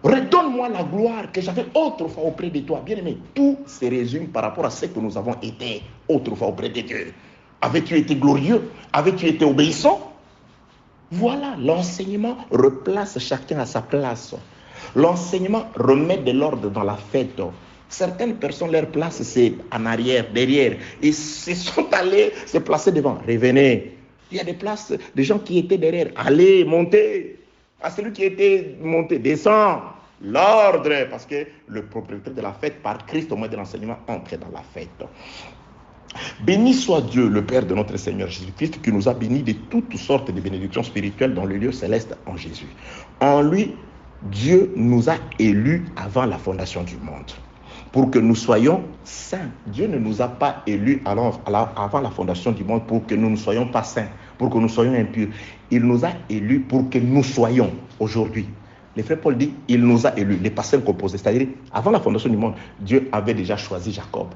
redonne-moi la gloire que j'avais autrefois auprès de toi. Bien-aimé, tout se résume par rapport à ce que nous avons été autrefois auprès de Dieu. Avais-tu été glorieux? Avais-tu été obéissant? Voilà, l'enseignement replace chacun à sa place. L'enseignement remet de l'ordre dans la fête. Certaines personnes, leur place, c'est en arrière, derrière. Ils se sont allés se placer devant. Revenez. Il y a des places, des gens qui étaient derrière. Allez, montez. À celui qui était monté, descend. L'ordre, parce que le propriétaire de la fête, par Christ, au moyen de l'enseignement, entre dans la fête. Béni soit Dieu, le Père de notre Seigneur Jésus-Christ, qui nous a bénis de toutes sortes de bénédictions spirituelles dans le lieu céleste en Jésus. En lui, Dieu nous a élus avant la fondation du monde, pour que nous soyons saints. Dieu ne nous a pas élus avant la fondation du monde pour que nous ne soyons pas saints, pour que nous soyons impurs. Il nous a élus pour que nous soyons aujourd'hui. Le frère Paul dit, il nous a élus, les passés composés. C'est-à-dire, avant la fondation du monde, Dieu avait déjà choisi Jacob,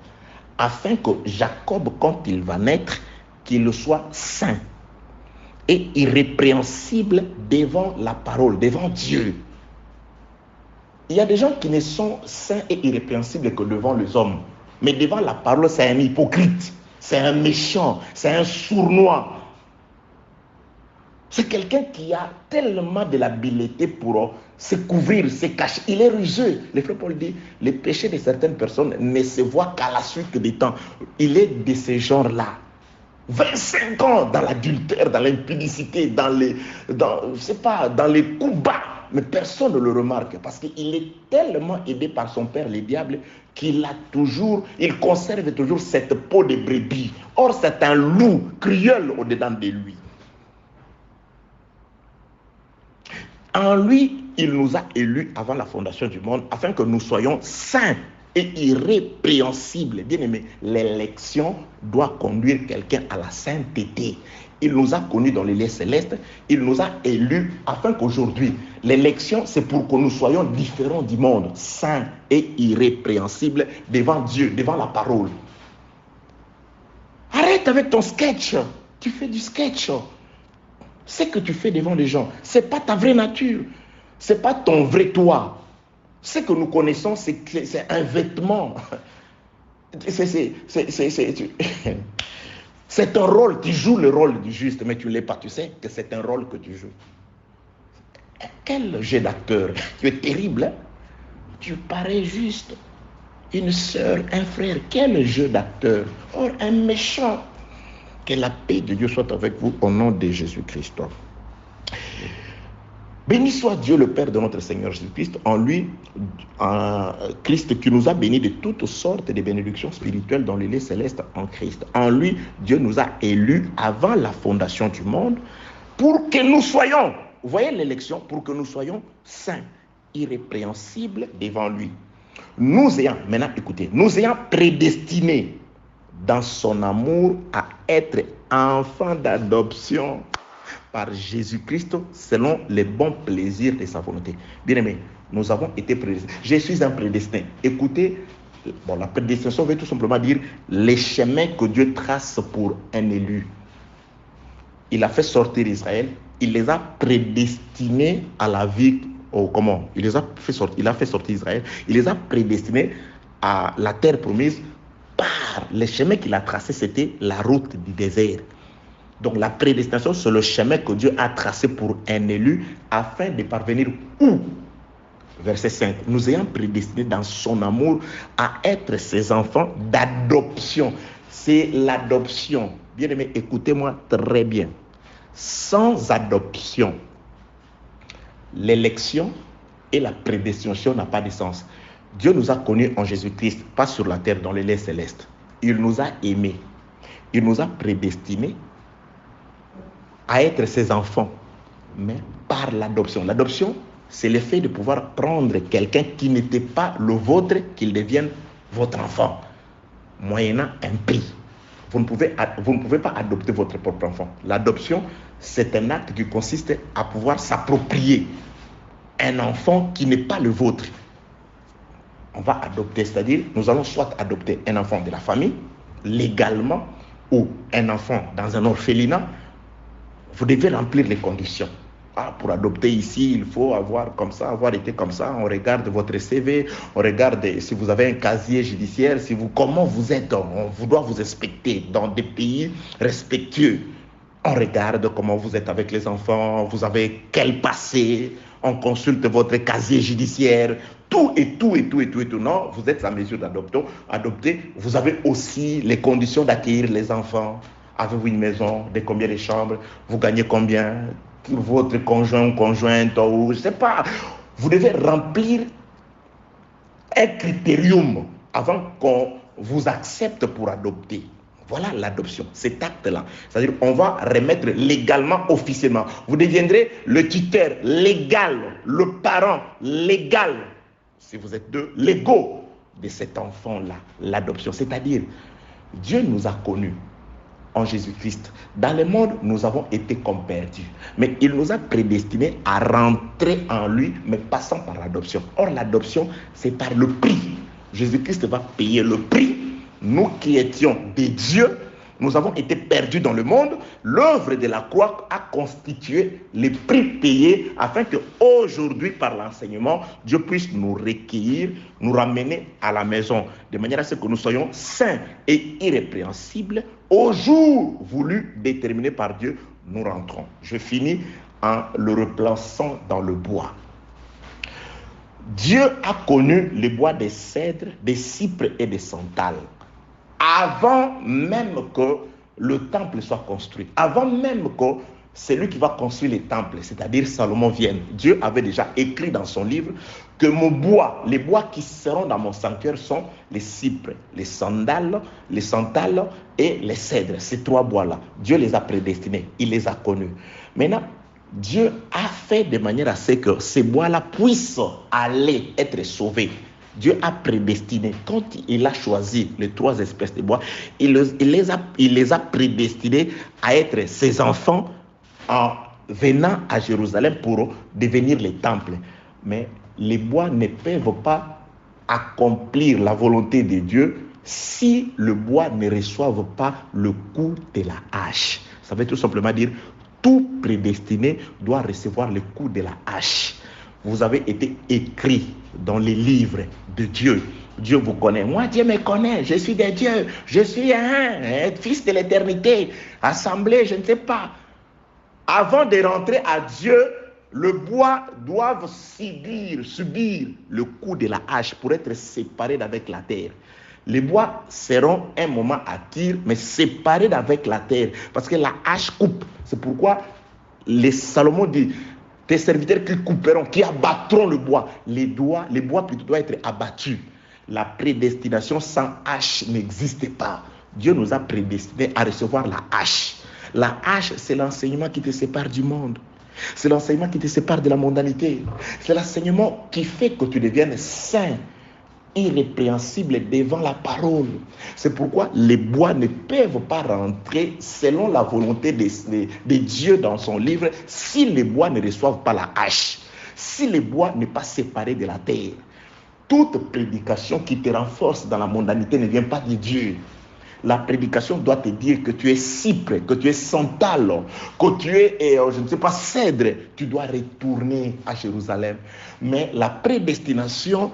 afin que Jacob, quand il va naître, qu'il soit saint et irrépréhensible devant la parole, devant Dieu. Il y a des gens qui ne sont saints et irrépréhensibles que devant les hommes. Mais devant la parole, c'est un hypocrite, c'est un méchant, c'est un sournois. C'est quelqu'un qui a tellement de l'habileté pour se couvrir, se cacher. Il est rusé. Le frère Paul dit, les péchés de certaines personnes ne se voient qu'à la suite des temps. Il est de ce genre-là. 25 ans dans l'adultère, dans l'impudicité, dans les coups bas. Mais personne ne le remarque parce qu'il est tellement aidé par son père, le diable, qu'il conserve toujours cette peau de brebis. Or, c'est un loup criole au-dedans de lui. En lui, il nous a élus avant la fondation du monde afin que nous soyons saints et irrépréhensibles. Bien aimé, l'élection doit conduire quelqu'un à la sainteté. Il nous a connus dans les lieux célestes, il nous a élus afin qu'aujourd'hui, l'élection, c'est pour que nous soyons différents du monde, saints et irrépréhensibles devant Dieu, devant la parole. Arrête avec ton sketch. Tu fais du sketch. Ce que tu fais devant les gens, ce n'est pas ta vraie nature. Ce n'est pas ton vrai toi. Ce que nous connaissons, c'est un vêtement. C'est un rôle. Tu joues le rôle du juste, mais tu ne l'es pas. Tu sais que c'est un rôle que tu joues. Quel jeu d'acteur. Tu es terrible. Hein? Tu parais juste. Une sœur, un frère. Quel jeu d'acteur. Or, un méchant. Que la paix de Dieu soit avec vous au nom de Jésus-Christ. Béni soit Dieu le Père de notre Seigneur Jésus-Christ, en lui, Christ qui nous a bénis de toutes sortes de bénédictions spirituelles dans les lieux célestes en Christ. En lui, Dieu nous a élus avant la fondation du monde pour que nous soyons, vous voyez l'élection, pour que nous soyons saints, irrépréhensibles devant lui. Nous ayant, maintenant écoutez, nous ayant prédestinés dans son amour à être enfants d'adoption par Jésus-Christ selon les bons plaisirs de sa volonté. Bien-aimés, nous avons été prédestinés. Je suis un prédestiné. Écoutez, la prédestination veut tout simplement dire les chemins que Dieu trace pour un élu. Il a fait sortir Israël, il les a prédestinés à la vie. Il a fait sortir Israël, il les a prédestinés à la terre promise. Par les chemins qu'il a tracés, c'était la route du désert. Donc la prédestination, c'est le chemin que Dieu a tracé pour un élu afin de parvenir où? Verset 5. Nous ayant prédestinés dans son amour à être ses enfants d'adoption. C'est l'adoption. Bien aimé, écoutez-moi très bien. Sans adoption, l'élection et la prédestination n'ont pas de sens. Dieu nous a connus en Jésus-Christ, pas sur la terre, dans les lieux célestes. Il nous a aimés. Il nous a prédestinés à être ses enfants, mais par l'adoption. L'adoption, c'est le fait de pouvoir prendre quelqu'un qui n'était pas le vôtre, qu'il devienne votre enfant, moyennant un prix. Vous ne pouvez pas adopter votre propre enfant. L'adoption, c'est un acte qui consiste à pouvoir s'approprier un enfant qui n'est pas le vôtre. On va adopter, c'est-à-dire nous allons soit adopter un enfant de la famille, légalement, ou un enfant dans un orphelinat. Vous devez remplir les conditions. Pour adopter ici, il faut avoir été comme ça. On regarde votre CV, on regarde si vous avez un casier judiciaire, comment vous êtes. On doit vous inspecter dans des pays respectueux. On regarde comment vous êtes avec les enfants, vous avez quel passé. On consulte votre casier judiciaire. tout et tout et tout et tout et tout. Non, vous êtes en mesure d'adopter. Vous avez aussi les conditions d'accueillir les enfants. Avez-vous une maison, de combien de chambres, vous gagnez combien, votre conjoint ou conjointe, ou je ne sais pas. Vous devez remplir un critérium avant qu'on vous accepte pour adopter. Voilà l'adoption, cet acte-là. C'est-à-dire qu'on va remettre légalement, officiellement. Vous deviendrez le tuteur légal, le parent légal, si vous êtes deux, légaux de cet enfant-là, l'adoption. C'est-à-dire, Dieu nous a connus en Jésus-Christ. Dans le monde, nous avons été comme perdus. Mais il nous a prédestinés à rentrer en lui, mais passant par l'adoption. Or, l'adoption, c'est par le prix. Jésus-Christ va payer le prix. Nous qui étions des dieux, nous avons été perdus dans le monde. L'œuvre de la croix a constitué les prix payés afin qu'aujourd'hui, par l'enseignement, Dieu puisse nous recueillir, nous ramener à la maison, de manière à ce que nous soyons saints et irrépréhensibles. Au jour voulu, déterminé par Dieu, nous rentrons. Je finis en le replaçant dans le bois. Dieu a connu le bois des cèdres, des cypres et des sandales avant même que le temple soit construit, avant même que celui qui va construire les temples, c'est-à-dire Salomon, vienne. Dieu avait déjà écrit dans son livre que mon bois, les bois qui seront dans mon sanctuaire sont les cypres, les sandales et les cèdres. Ces trois bois-là, Dieu les a prédestinés, il les a connus. Maintenant, Dieu a fait de manière à ce que ces bois-là puissent aller être sauvés. Dieu a prédestiné, quand il a choisi les trois espèces de bois, il les a prédestinés à être ses enfants en venant à Jérusalem pour devenir les temples. Mais les bois ne peuvent pas accomplir la volonté de Dieu si le bois ne reçoive pas le coup de la hache. Ça veut tout simplement dire tout prédestiné doit recevoir le coup de la hache. Vous avez été écrit dans les livres de Dieu. Dieu vous connaît. Moi, Dieu me connaît. Je suis de Dieu. Je suis un fils de l'éternité. Assemblé, je ne sais pas. Avant de rentrer à Dieu, le bois doit subir le coup de la hache pour être séparé d'avec la terre. Les bois seront un moment à tir, mais séparés d'avec la terre. Parce que la hache coupe. C'est pourquoi Salomon dit, tes serviteurs qui couperont, qui abattront le bois. Les bois plutôt doivent être abattus. La prédestination sans hache n'existe pas. Dieu nous a prédestinés à recevoir la hache. La hache, c'est l'enseignement qui te sépare du monde. C'est l'enseignement qui te sépare de la mondanité. C'est l'enseignement qui fait que tu deviennes saint, irrépréhensible devant la parole. C'est pourquoi les bois ne peuvent pas rentrer selon la volonté de Dieu dans son livre si les bois ne reçoivent pas la hache, si les bois n'est pas séparé de la terre. Toute prédication qui te renforce dans la mondanité ne vient pas de Dieu. La prédication doit te dire que tu es cypre, que tu es santal, que tu es, je ne sais pas, cèdre. Tu dois retourner à Jérusalem. Mais la prédestination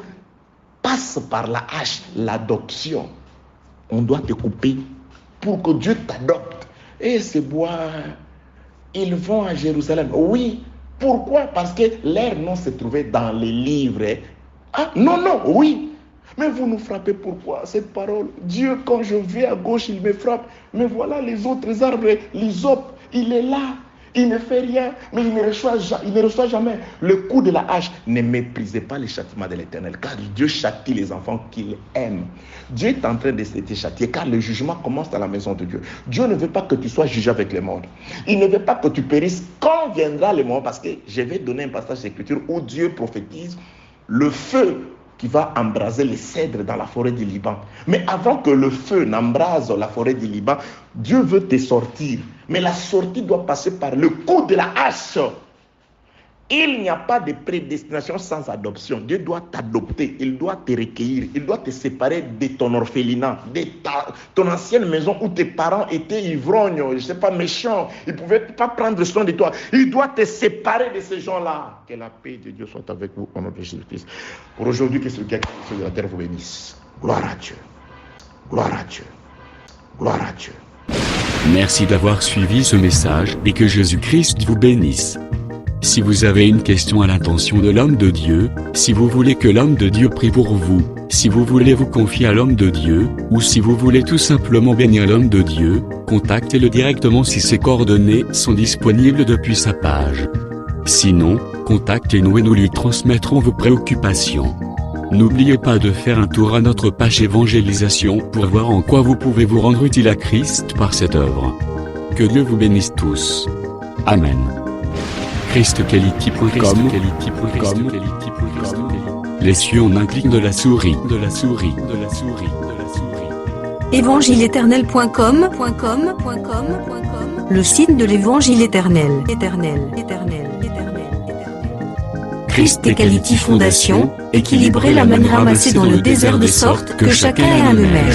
passe par la hache, l'adoption. On doit te couper pour que Dieu t'adopte. Et ces bois, ils vont à Jérusalem. Oui. Pourquoi? Parce que leur nom se trouvait dans les livres. Ah, non, oui. Mais vous nous frappez pourquoi? Cette parole, Dieu, quand je vais à gauche, il me frappe. Mais voilà les autres arbres, l'hysope, il est là. Il ne fait rien, mais il ne reçoit jamais le coup de la hache. Ne méprisez pas les châtiments de l'Éternel, car Dieu châtie les enfants qu'il aime. Dieu est en train de te châtier, car le jugement commence dans la maison de Dieu. Dieu ne veut pas que tu sois jugé avec le monde. Il ne veut pas que tu périsses quand viendra le moment, parce que je vais donner un passage d'écriture où Dieu prophétise le feu qui va embraser les cèdres dans la forêt du Liban. Mais avant que le feu n'embrase la forêt du Liban, Dieu veut te sortir. Mais la sortie doit passer par le coup de la hache. Il n'y a pas de prédestination sans adoption. Dieu doit t'adopter, il doit te recueillir, il doit te séparer de ton orphelinat, de ton ancienne maison où tes parents étaient ivrognes, je ne sais pas, méchants, ils ne pouvaient pas prendre soin de toi. Il doit te séparer de ces gens-là. Que la paix de Dieu soit avec vous au nom de Jésus-Christ. Pour aujourd'hui, que ce qui est sur la terre vous bénisse. Gloire à Dieu. Gloire à Dieu. Gloire à Dieu. Merci d'avoir suivi ce message et que Jésus-Christ vous bénisse. Si vous avez une question à l'intention de l'homme de Dieu, si vous voulez que l'homme de Dieu prie pour vous, si vous voulez vous confier à l'homme de Dieu, ou si vous voulez tout simplement bénir l'homme de Dieu, contactez-le directement si ses coordonnées sont disponibles depuis sa page. Sinon, contactez-nous et nous lui transmettrons vos préoccupations. N'oubliez pas de faire un tour à notre page évangélisation pour voir en quoi vous pouvez vous rendre utile à Christ par cette œuvre. Que Dieu vous bénisse tous. Amen. ChristQuality.com. Les cieux en un clic de la souris. Évangile-éternel.com, le site de l'Évangile éternel. Christ et Quality Fondation, équilibrer la manne ramassée dans le désert de sorte que chacun ait un eumère.